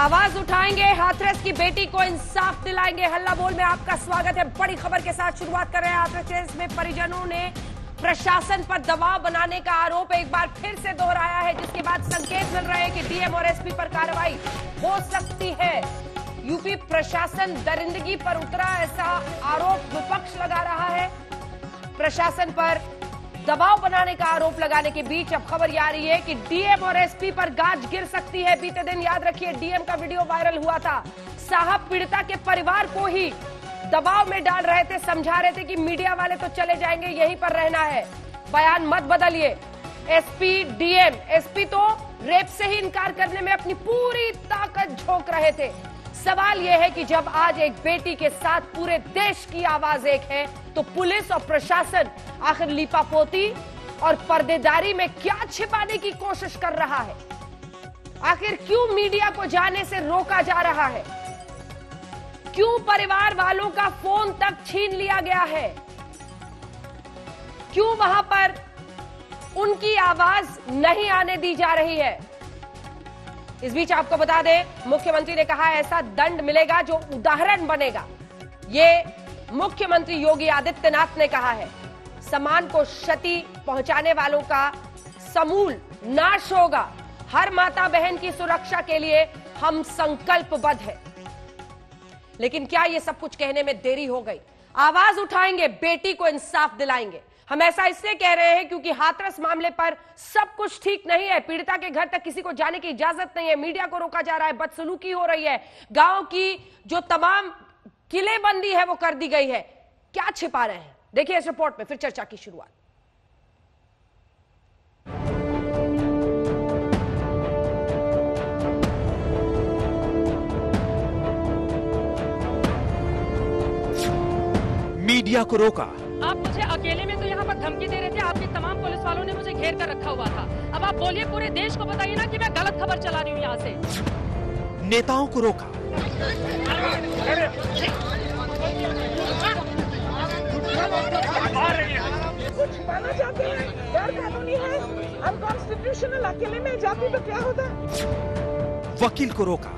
आवाज उठाएंगे, हाथरस की बेटी को इंसाफ दिलाएंगे। हल्ला बोल में आपका स्वागत है। बड़ी खबर के साथ शुरुआत कर रहे हैं। हाथरस केस में परिजनों ने प्रशासन पर दबाव बनाने का आरोप एक बार फिर से दोहराया है, जिसके बाद संकेत मिल रहे हैं कि डीएम और एसपी पर कार्रवाई हो सकती है। यूपी प्रशासन दरिंदगी पर उतरा, ऐसा आरोप विपक्ष लगा रहा है। प्रशासन पर दबाव बनाने का आरोप लगाने के बीच अब खबर यह आ रही है कि डीएम और एसपी पर गाज गिर सकती है। बीते दिन याद रखिए डीएम का वीडियो वायरल हुआ था। साहब पीड़िता के परिवार को ही दबाव में डाल रहे थे, समझा रहे थे कि मीडिया वाले तो चले जाएंगे, यहीं पर रहना है, बयान मत बदलिए। एसपी डीएम, एसपी तो रेप से ही इनकार करने में अपनी पूरी ताकत झोंक रहे थे। सवाल यह है कि जब आज एक बेटी के साथ पूरे देश की आवाज एक है, तो पुलिस और प्रशासन आखिर लीपापोती और पर्देदारी में क्या छिपाने की कोशिश कर रहा है? आखिर क्यों मीडिया को जाने से रोका जा रहा है? क्यों परिवार वालों का फोन तक छीन लिया गया है? क्यों वहां पर उनकी आवाज नहीं आने दी जा रही है? इस बीच आपको बता दें, मुख्यमंत्री ने कहा ऐसा दंड मिलेगा जो उदाहरण बनेगा। ये मुख्यमंत्री योगी आदित्यनाथ ने कहा है। सम्मान को क्षति पहुंचाने वालों का समूल नाश होगा। हर माता बहन की सुरक्षा के लिए हम संकल्पबद्ध हैं। लेकिन क्या ये सब कुछ कहने में देरी हो गई? आवाज उठाएंगे, बेटी को इंसाफ दिलाएंगे। हम ऐसा इसलिए कह रहे हैं क्योंकि हाथरस मामले पर सब कुछ ठीक नहीं है। पीड़िता के घर तक किसी को जाने की इजाजत नहीं है, मीडिया को रोका जा रहा है, बदसलूकी हो रही है, गांव की जो तमाम किलेबंदी है वो कर दी गई है। क्या छिपा रहे हैं? देखिए इस रिपोर्ट में, फिर चर्चा की शुरुआत। मीडिया को रोका। आप मुझे अकेले में तो यहाँ पर धमकी दे रहे थे, आपके तमाम पुलिस वालों ने मुझे घेर कर रखा हुआ था। अब आप बोलिए, पूरे देश को बताइए ना कि मैं गलत खबर चला रही हूँ यहाँ से। नेताओं को रोका। छुपाना चाहते हैं, गैर कानूनी है, अनकॉन्स्टिट्यूशनल। अकेले में जाती तो क्या होता? वकील को रोका।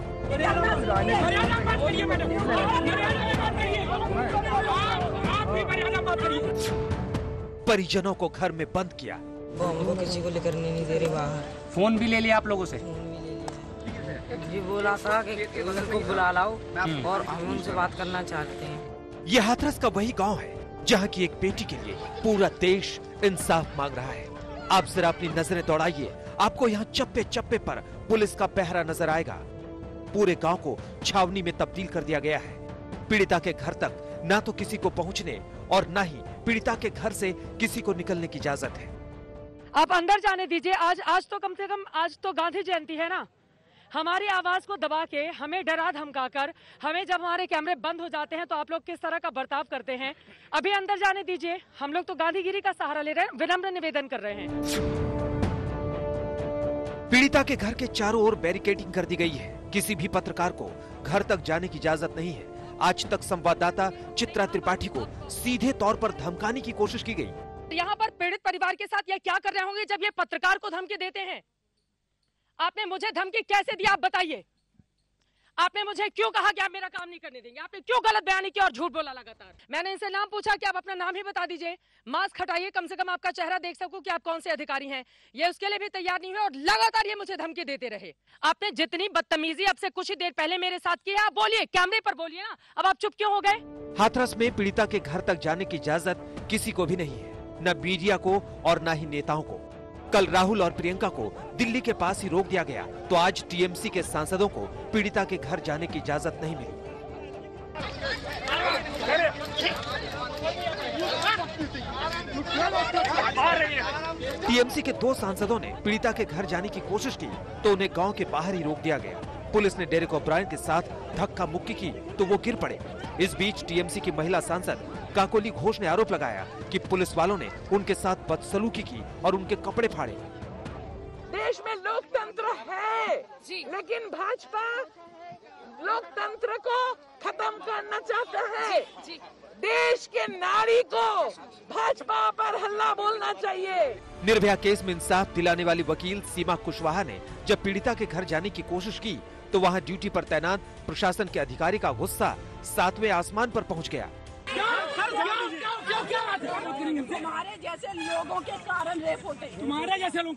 परिजनों को घर में बंद किया। वो हमको किसी को लेकर नहीं दे रहे बाहर। फोन भी ले लिया आप लोगों से? जी बोला था कि उनको बुला लाओ और हम उनसे बात करना चाहते हैं। ये हाथरस का वही गांव है जहां की एक बेटी के लिए पूरा देश इंसाफ मांग रहा है। आप जरा अपनी नजरें दौड़ाइए, आपको यहाँ चप्पे चप्पे पर पुलिस का पहरा नजर आएगा। पूरे गांव को छावनी में तब्दील कर दिया गया है। पीड़िता के घर तक ना तो किसी को पहुंचने और ना ही पीड़िता के घर से किसी को निकलने की इजाजत है। आप अंदर जाने दीजिए। आज तो कम से कम आज तो गांधी जयंती है ना। हमारी आवाज को दबा के, हमें डरा धमका कर, हमें जब हमारे कैमरे बंद हो जाते हैं तो आप लोग किस तरह का बर्ताव करते हैं। अभी अंदर जाने दीजिए। हम लोग तो गांधीगिरी का सहारा ले रहे हैं, विनम्र निवेदन कर रहे हैं। पीड़िता के घर के चारों ओर बैरिकेडिंग कर दी गई है। किसी भी पत्रकार को घर तक जाने की इजाजत नहीं है। आज तक संवाददाता चित्रा त्रिपाठी को सीधे तौर पर धमकाने की कोशिश की गई। यहाँ पर पीड़ित परिवार के साथ ये क्या कर रहे होंगे जब ये पत्रकार को धमकी देते हैं? आपने मुझे धमकी कैसे दी, आप बताइए। आपने मुझे क्यों कहा कि आप मेरा काम नहीं करने देंगे? आपने क्यों गलत बयानी की और झूठ बोला लगातार? मैंने इनसे नाम पूछा कि आप अपना नाम ही बता दीजिए, मास्क हटाइए, कम से कम आपका चेहरा देख सकूं कि आप कौन से अधिकारी हैं। ये उसके लिए भी तैयार नहीं हुए और लगातार ये मुझे धमकी देते रहे। आपने जितनी बदतमीजी अब से कुछ ही देर पहले मेरे साथ की है, आप बोलिए, कैमरे पर बोलिए ना। अब आप चुप क्यों हो गए? हाथरस में पीड़िता के घर तक जाने की इजाजत किसी को भी नहीं है, न मीडिया को और न ही नेताओं को। कल राहुल और प्रियंका को दिल्ली के पास ही रोक दिया गया, तो आज टीएमसी के सांसदों को पीड़िता के घर जाने की इजाजत नहीं मिली। टीएमसी के 2 सांसदों ने पीड़िता के घर जाने की कोशिश की तो उन्हें गांव के बाहर ही रोक दिया गया। पुलिस ने डेरेक ओब्रायन के साथ धक्का मुक्की की तो वो गिर पड़े। इस बीच टीएमसी की महिला सांसद काकोली घोष ने आरोप लगाया कि पुलिस वालों ने उनके साथ बदसलूकी की और उनके कपड़े फाड़े। देश में लोकतंत्र है, लेकिन भाजपा लोकतंत्र को खत्म करना चाहता है। देश के नारी को भाजपा पर हल्ला बोलना चाहिए। निर्भया केस में इंसाफ दिलाने वाली वकील सीमा कुशवाहा ने जब पीड़िता के घर जाने की कोशिश की तो वहां ड्यूटी पर तैनात प्रशासन के अधिकारी का गुस्सा 7वें आसमान पर पहुंच गया। हमारे जैसे लोगों के कारण रेप होते हैं। तुम्हारे जैसे लोग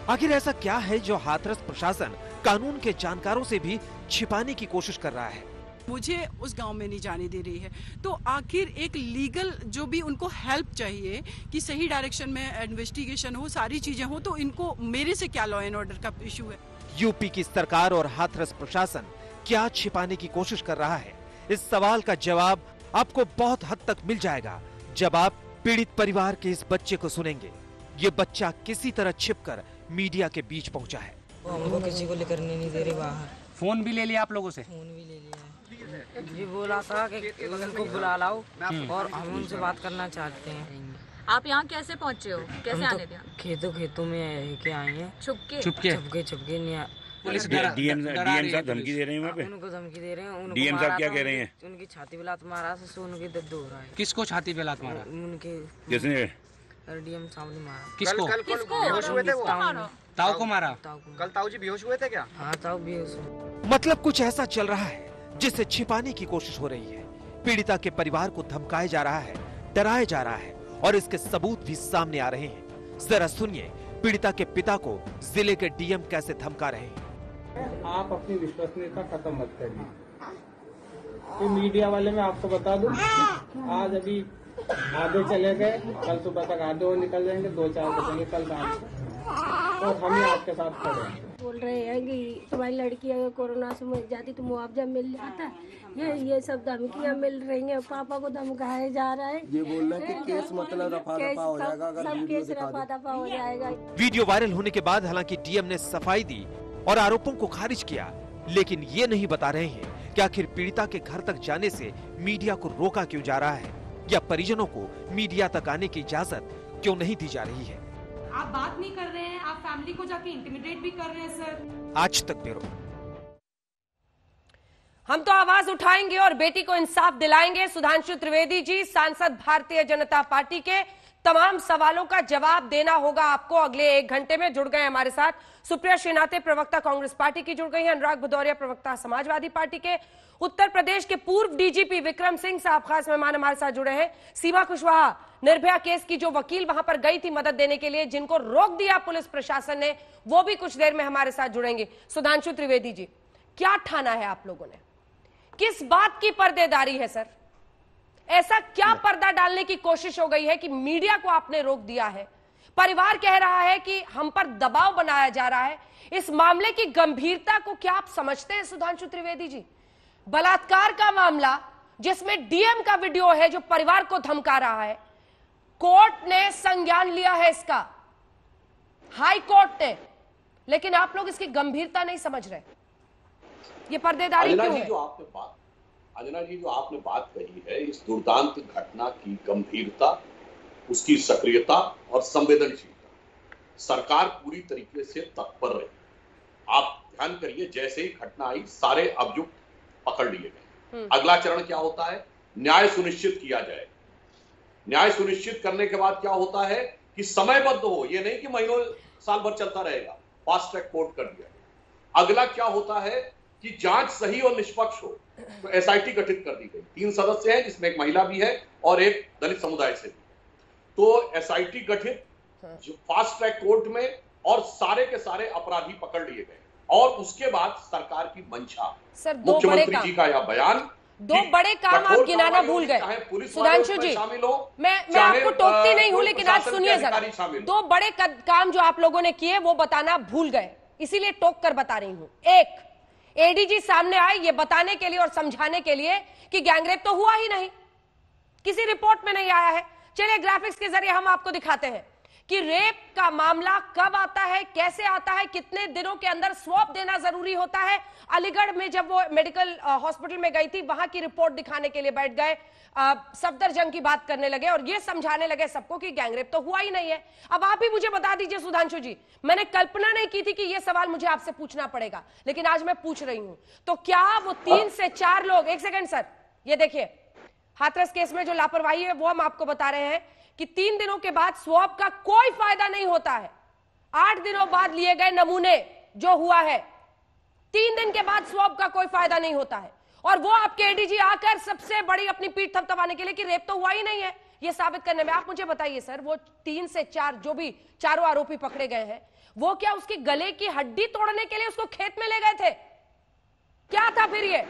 आखिर ऐसा क्या है जो हाथरस प्रशासन कानून के जानकारों से भी छिपाने की कोशिश कर रहा है? मुझे उस गांव में नहीं जाने दे रही है, तो आखिर एक लीगल जो भी उनको हेल्प चाहिए कि सही डायरेक्शन में इन्वेस्टिगेशन हो, सारी चीजें हो, तो इनको मेरे से क्या लॉ एंड ऑर्डर का इशू है? यूपी की सरकार और हाथरस प्रशासन क्या छिपाने की कोशिश कर रहा है? इस सवाल का जवाब आपको बहुत हद तक मिल जाएगा जब आप पीड़ित परिवार के इस बच्चे को सुनेंगे। ये बच्चा किसी तरह छिपकर मीडिया के बीच पहुंचा है। हमको किसी को लेकर नहीं दे रहे बाहर। फोन भी ले लिया आप लोगों से? फोन भी ले लिया। जी बोला था कि उनको बुला लाओ और हम उनसे बात करना चाहते हैं। आप यहाँ कैसे पहुँचे हो? कैसे आने दिया? खेतों में के आए हैं। छुपके नहीं। पुलिस डीएम साहब धमकी दे रहे हैं, वहाँ पे उनको धमकी दे रहे हैं। डीएम साहब क्या कह रहे हैं? उनकी छाती पे लात मारा से उनकी दर्द हो रहा है। किसको छाती पे लात मारा? उनके किसने? डीएम साहब ने मारा। किसको? बेहोश हुए थे वो? ताऊ को मारा? कल ताऊ जी बेहोश हुए थे क्या? हाँ, ताऊ बेहोश हुए। मतलब कुछ ऐसा चल रहा है जिसे छिपाने की कोशिश हो रही है। पीड़िता के परिवार को धमकाया जा रहा है, डराया जा रहा है और इसके सबूत भी सामने आ रहे हैं। जरा सुनिए पीड़िता के पिता को जिले के डीएम कैसे धमका रहे हैं। आप अपनी विश्वसनीयता खत्म मत करिए। तो मीडिया वाले मैं आपको बता दूं, आज अभी आधे चले गए, कल सुबह तक आधे और निकल जाएंगे, 2-4 बजेंगे कल रात को, और हम ही आपके साथ खड़े हैं। बोल रहे हैं कि तुम्हारी लड़की अगर कोरोना से मर जाती तो मुआवजा मिल जाता। ये सब धमकियाँ मिल रही हैं, पापा को धमकाया जा रहा है। ये बोल रहे हैं कि केस मतलब रफा-दफा हो जाएगा, अगर सब केस रफा-दफा हो जाएगा। वीडियो वायरल होने के बाद हालांकि डीएम ने सफाई दी और आरोपों को खारिज किया, लेकिन ये नहीं बता रहे हैं कि आखिर पीड़िता के घर तक जाने से मीडिया को रोका क्यों जा रहा है या परिजनों को मीडिया तक आने की इजाजत क्यों नहीं दी जा रही है। आप बात नहीं कर रहे हैं, आप फैमिली को जाके इंटिमिडेट भी कर रहे हैं सर। आज तक ब्यूरो। हम तो आवाज उठाएंगे और बेटी को इंसाफ दिलाएंगे। सुधांशु त्रिवेदी जी, सांसद भारतीय जनता पार्टी के, तमाम सवालों का जवाब देना होगा आपको अगले 1 घंटे में। जुड़ गए हमारे साथ सुप्रिया श्रीनाथे, प्रवक्ता कांग्रेस पार्टी की जुड़ गई हैं, अनुराग भदौरिया, प्रवक्ता समाजवादी पार्टी के, उत्तर प्रदेश के पूर्व डीजीपी विक्रम सिंह साहब खास मेहमान हमारे साथ जुड़े हैं, सीमा कुशवाहा, निर्भया केस की जो वकील वहां पर गई थी मदद देने के लिए, जिनको रोक दिया पुलिस प्रशासन ने, वो भी कुछ देर में हमारे साथ जुड़ेंगे। सुधांशु त्रिवेदी जी, क्या ठाना है आप लोगों ने? किस बात की पर्देदारी है सर? ऐसा क्या पर्दा डालने की कोशिश हो गई है कि मीडिया को आपने रोक दिया है? परिवार कह रहा है कि हम पर दबाव बनाया जा रहा है। इस मामले की गंभीरता को क्या आप समझते हैं सुधांशु त्रिवेदी जी? बलात्कार का मामला जिसमें डीएम का वीडियो है जो परिवार को धमका रहा है, कोर्ट ने संज्ञान लिया है इसका, हाई कोर्ट ने, लेकिन आप लोग इसकी गंभीरता नहीं समझ रहे। ये पर्देदारी क्यों है? अंजना जी, जो आपने बात कही है, इस दुर्दांत घटना की गंभीरता, उसकी सक्रियता और संवेदनशीलता, सरकार पूरी तरीके से तत्पर रही। आप ध्यान करिए, जैसे ही घटना आई सारे अभियुक्त पकड़ लिए गए। अगला चरण क्या होता है? न्याय सुनिश्चित किया जाए। न्याय सुनिश्चित करने के बाद क्या होता है कि समयबद्ध हो, ये नहीं कि महीनों साल भर चलता रहेगा, फास्ट ट्रैक कोर्ट कर दिया। अगला क्या होता है कि जांच सही और निष्पक्ष हो, तो एसआईटी गठित कर दी गई। 3 सदस्य हैं, जिसमें एक महिला भी है और एक दलित समुदाय से भी। तो एसआईटी गठित, जो फास्ट ट्रैक कोर्ट में, और सारे के सारे अपराधी पकड़ लिए गए। और उसके बाद सरकार की मंशा, मुख्यमंत्री जी का यह बयान, 2 बड़े काम आप गिनाना भूल गए। सुधांशु जी, मैं आपको टोकती नहीं हूं, लेकिन आज सुनिए जरा, 2 बड़े काम जो आप लोगों ने किए वो बताना भूल गए, इसीलिए टोक कर बता रही हूं। एक, एडीजी सामने आए ये बताने के लिए और समझाने के लिए कि गैंगरेप तो हुआ ही नहीं, किसी रिपोर्ट में नहीं आया है। चलिए ग्राफिक्स के जरिए हम आपको दिखाते हैं कि रेप का मामला कब आता है, कैसे आता है, कितने दिनों के अंदर स्वैब देना जरूरी होता है। अलीगढ़ में जब वो मेडिकल हॉस्पिटल में गई थी, वहां की रिपोर्ट दिखाने के लिए बैठ गए, सफदरजंग की बात करने लगे और ये समझाने लगे सबको कि गैंगरेप तो हुआ ही नहीं है। अब आप ही मुझे बता दीजिए सुधांशु जी, मैंने कल्पना नहीं की थी कि ये सवाल मुझे आपसे पूछना पड़ेगा, लेकिन आज मैं पूछ रही हूं। तो क्या वो 3 से 4 लोग, 1 सेकंड सर, ये देखिए हाथरस केस में जो लापरवाही है वो हम आपको बता रहे हैं कि 3 दिनों के बाद स्वैब का कोई फायदा नहीं होता है। 8 दिनों बाद लिए गए नमूने जो हुआ है, 3 दिन के बाद स्वैब का कोई फायदा नहीं होता है, और वो आपके एडीजी आकर सबसे बड़ी अपनी पीठ थपथपाने के लिए कि रेप तो हुआ ही नहीं है ये साबित करने में। आप मुझे बताइए सर, वो 3 से 4 जो भी चारों आरोपी पकड़े गए हैं, वो क्या उसके गले की हड्डी तोड़ने के लिए उसको खेत में ले गए थे? क्या था फिर ये?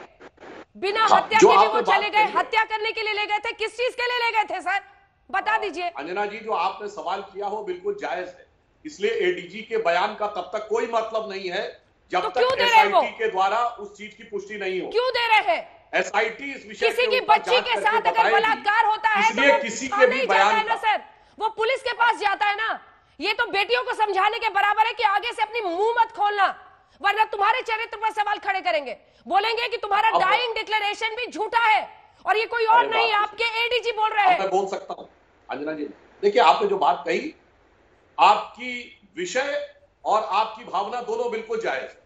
बिना हत्या के भी वो चले गए, हत्या करने के लिए ले गए थे? किस चीज के लिए ले गए थे सर, बता दीजिए। अंजना जी, जो आपने सवाल किया हो बिल्कुल जायज है, इसलिए एडीजी के बयान का तब तक कोई मतलब नहीं है जब तक एसआईटी के द्वारा उस चीज की पुष्टि नहीं हो। क्यों दे रहे हैं? एसआईटी इस विषय किसी की बच्ची के साथ अगर बलात्कार होता है तो वो किसी के भी बयान है ना सर, वो पुलिस के पास जाता है ना। ये तो बेटियों को समझाने के बराबर है कि आगे से अपनी मुंह मत खोलना, वरना तुम्हारे चरित्र पर सवाल खड़े करेंगे, बोलेंगे कि तुम्हारा डाइंग डिक्लेरेशन भी झूठा है और ये कोई और नहीं, आपके एडीजी बोल रहे हैं। मैं बोल सकता हूं अंजना जी, देखिए आपने जो बात कही, आपकी विषय और आपकी भावना दोनों बिल्कुल जायज है,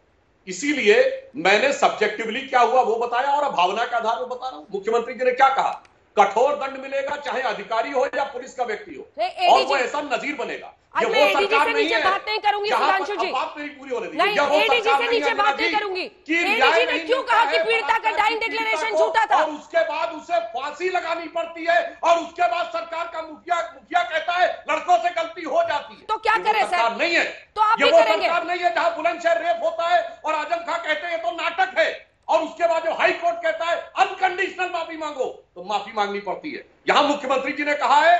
इसीलिए मैंने सब्जेक्टिवली क्या हुआ वो बताया और भावना के आधार पर बता रहा हूं। मुख्यमंत्री जी ने क्या कहा, कठोर दंड मिलेगा चाहे अधिकारी हो या पुलिस का व्यक्ति हो, और वो ऐसा नजीर बनेगा। ये वो सरकार नहीं है, बात नहीं करूंगी सुधांशु जी, बात मेरी पूरी होने दीजिए। नहीं, एडीजी से नीचे बात नहीं करूंगी। एडीजी ने क्यों कहा कि पीड़िता का डाइंग डिक्लेरेशन झूठा था? और उसके बाद उसे फांसी लगानी पड़ती है, और उसके बाद सरकार का मुखिया कहता है लड़कों से गलती हो जाती है। तो क्या करें सर? नहीं है, तो आप ये वो सरकार नहीं है जहां बुलंदशहर रेप होता है और आजम खां कहते हैं तो नाटक है, और उसके बाद जो हाई कोर्ट कहता है अनकंडीशनल माफी मांगो, तो माफी मांगनी पड़ती है। यहां मुख्यमंत्री जी ने कहा है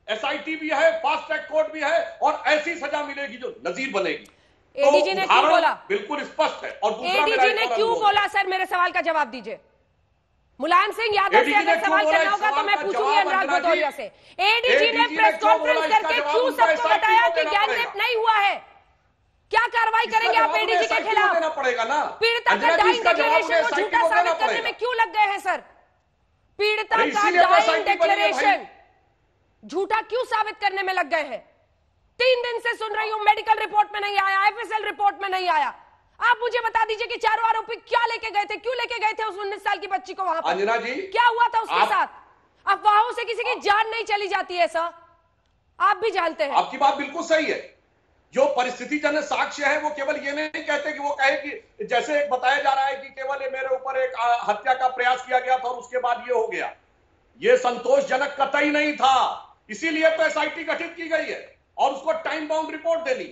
एसआईटी भी है, फास्ट ट्रैक कोर्ट भी है, और ऐसी सजा मिलेगी जो नजीर बनेगी। एडीजी ने क्यों बोला? बिल्कुल स्पष्ट है। और दूसरा एडीजी ने क्यों बोला सर, मेरे सवाल का जवाब दीजिए। मुलायम सिंह यादव से अगर सवाल करना होगा तो मैं पूछूंगी अनुराग भदौरिया से। एडीजी ने प्रेस कॉन्फ्रेंस करके क्यों सबको बताया कि गैंग रेप नहीं हुआ है? क्या कार्रवाई करेंगे आप एडीजी के खिलाफ? देना पड़ेगा ना। पीड़िता का डाइंग डिक्लेरेशन को झूठा साबित करने में क्यों लग गए हैं सर? पीड़िता का डाइंग डिक्लेरेशन झूठा क्यों साबित करने में लग गए हैं? 3 दिन से सुन रही हूं, मेडिकल रिपोर्ट में नहीं आया, एफएसएल रिपोर्ट में नहीं आया। आप मुझे बता दीजिए कि चारों आरोपी क्या लेके गए थे, क्यों लेके गए थे उस 19 साल की बच्ची को वहां पर? अंजना जी, क्या हुआ था उसके साथ? अफवाहों से किसी की जान नहीं चली जाती है सर, आप भी जानते हैं। आपकी बात बिल्कुल सही है। जो परिस्थितिजन्य साक्ष्य है वो केवल ये नहीं कहते कि वो कहे कि जैसे एक बताया जा रहा है कि केवल मेरे ऊपर एक हत्या का प्रयास किया गया था और उसके बाद ये हो गया, ये संतोषजनक कतई नहीं था। इसीलिए तो एसआईटी गठित की गई है और उसको टाइम बाउंड रिपोर्ट देनी,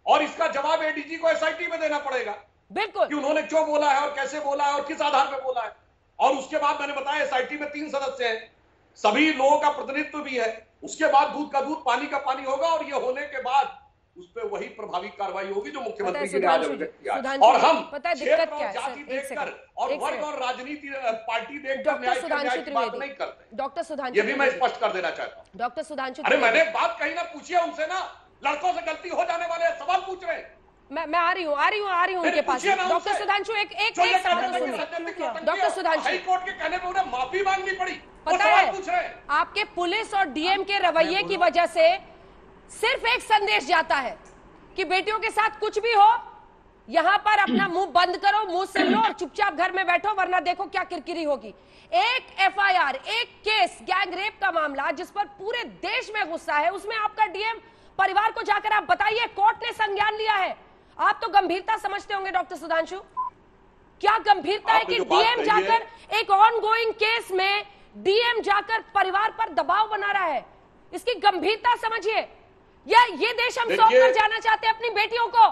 और इसका जवाब एडीजी को एसआईटी में देना पड़ेगा बिल्कुल कि उन्होंने क्यों बोला है और कैसे बोला है और किस आधार पर बोला है। और उसके बाद मैंने बताया एसआईटी में 3 सदस्य हैं, सभी लोगों का प्रतिनिधित्व भी है। उसके बाद दूध का दूध पानी का पानी होगा, और ये होने के बाद उस पर वही प्रभावी कार्रवाई होगी जो मुख्यमंत्री जी ने आज व्यक्त किया। और हम क्षेत्र और जाति देखकर और वर्ग और राजनीति पार्टी देखकर न्याय की बात नहीं करते। डॉक्टर सुधांशु, ये भी मैं स्पष्ट कर देना चाहता हूँ। डॉक्टर सुधांशु, अरे मैंने बात कही ना, पूछिए उनसे ना, लड़कों से गलती हो जाने वाले सवाल पूछ रहे हैं। मैं आ रही हूँ उनके पास। डॉक्टर सुधांशु एक सवाल तो सुनिए। डॉक्टर सुधांशु, हाई कोर्ट के कहने पर उन्हें माफी मांगनी पड़ी, पता है आपके पुलिस और डीएम के रवैये की वजह से सिर्फ एक संदेश जाता है कि बेटियों के साथ कुछ भी हो, यहां पर अपना मुंह बंद करो, मुंह से लो और चुपचाप घर में बैठो, वरना देखो क्या किरकिरी होगी। एक एफआईआर, एक केस, गैंग रेप का मामला जिस पर पूरे देश में गुस्सा है, उसमें आपका डीएम परिवार को जाकर आप बताइए, कोर्ट ने संज्ञान लिया है। आप तो गंभीरता समझते होंगे डॉक्टर सुधांशु, क्या गंभीरता है कि डीएम जाकर एक ऑनगोइंग केस में डीएम जाकर परिवार पर दबाव बना रहा है? इसकी गंभीरता समझिए। या ये देश हम सौंप कर जाना चाहते हैं अपनी बेटियों को,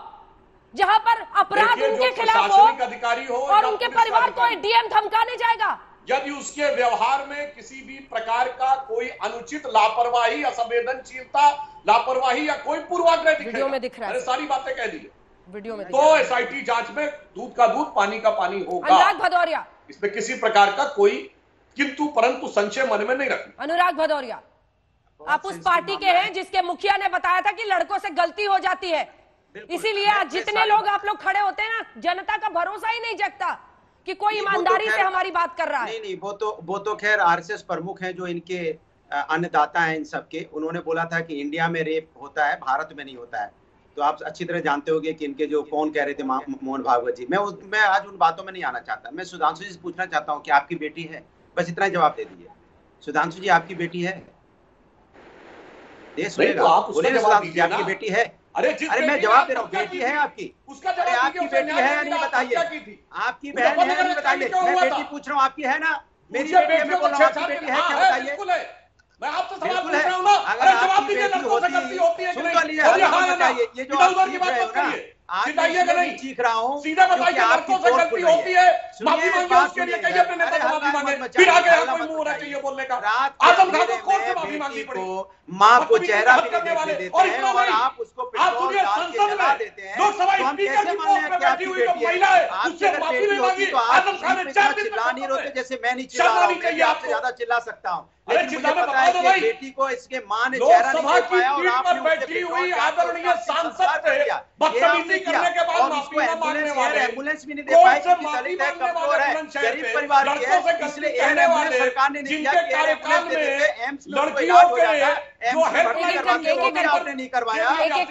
जहां पर अपराध उनके खिलाफ हो अधिकारी हो और उनके परिवार को डीएम धमकाने जाएगा? यदि उसके व्यवहार में किसी भी प्रकार का कोई अनुचित लापरवाही, असंवेदनशीलता, लापरवाही या कोई पूर्वाग्रह वीडियो में दिख रहा है, सारी बातें कह दी वीडियो में, तो एसआईटी जांच में दूध का दूध पानी का पानी होगा। अनुराग भदौरिया, इसमें किसी प्रकार का कोई किंतु परंतु संशय मन में नहीं रखना। अनुराग भदौरिया, आप उस पार्टी के हैं जिसके मुखिया ने बताया था कि लड़कों से गलती हो जाती है, इसीलिए आज जितने लोग आप लोग खड़े होते हैं ना, जनता का भरोसा ही नहीं जगता कि कोई ईमानदारी से हमारी बात कर रहा है। नहीं, वो तो खैर आरएसएस प्रमुख हैं जो इनके अन्नदाता हैं इन सबके। उन्होंने बोला था कि इंडिया में रेप होता है, भारत में नहीं होता है। तो आप अच्छी तरह जानते होंगे कि इनके जो कौन कह रहे थे, मोहन भागवत जी। मैं आज उन बातों में नहीं आना चाहता। मैं सुधांशु जी से पूछना चाहता हूँ कि आपकी बेटी है, बस इतना जवाब दे दीजिए। सुधांशु जी, आपकी बेटी है? देश सुनेगा, बोले सुधांशु जी, आपकी बेटी है? अरे मैं जवाब दे रहा हूँ, बेटी है आपकी, अरे आपकी बेटी है या नहीं बताइए, आपकी बहन है या नहीं बताइए, मैं बेटी पूछ रहा हूँ आपकी है ना, मेरी बेटी है, मैं बोल रहा हूँ आपकी बेटी है क्या बताइए। मैं आपसे सवाल पूछ रहा हूं ना, अगर आपकी बेटी होती सुन तो लीजिए, बताइए ये जो आप चीख रहे हो ना, आज मैं चीख रहा हूँ सीधा बताइए, लड़कों से गलती होती है, माफी मांगे उसके लिए, कहिए अपने नेता को माफी मांगे, फिर आगे कोई मुंह होना चाहिए बोलने का। आजम खान को कौन से माफी मांगनी पड़ी, माँ को चेहरा भी नहीं देते हैं और आप उसको पेट्रोल डाल के जला देते हैं, लोकसभा तो हम स्पीकर कैसे की मान लें कि आपकी बेटी है। उससे माफी नहीं मांगी, आजम खान ने चिल्ला नहीं रोते, जैसे मैं नहीं चिल्ला रहा हूँ, आपसे ज्यादा चिल्ला सकता हूँ, लेकिन मुझे पता है कि बेटी को इसके माँ ने चेहरा नहीं दे पाया और आपने बैठी हुई आदरणीय सांसद बदतमीजी करने के बाद माफी न मांगने वाले, एम्बुलेंस भी नहीं दे पाए क्योंकि दलित है, कमजोर है, गरीब परिवार की है, इसलिए एयर एम्बुलेंस सरकार ने नहीं दिया कि एयर एम्बुलेंस दे देते, एम्स में उनको इलाज हो जाता है, एम्स में भर्ती करवाते वो भी आपने नहीं करवाया।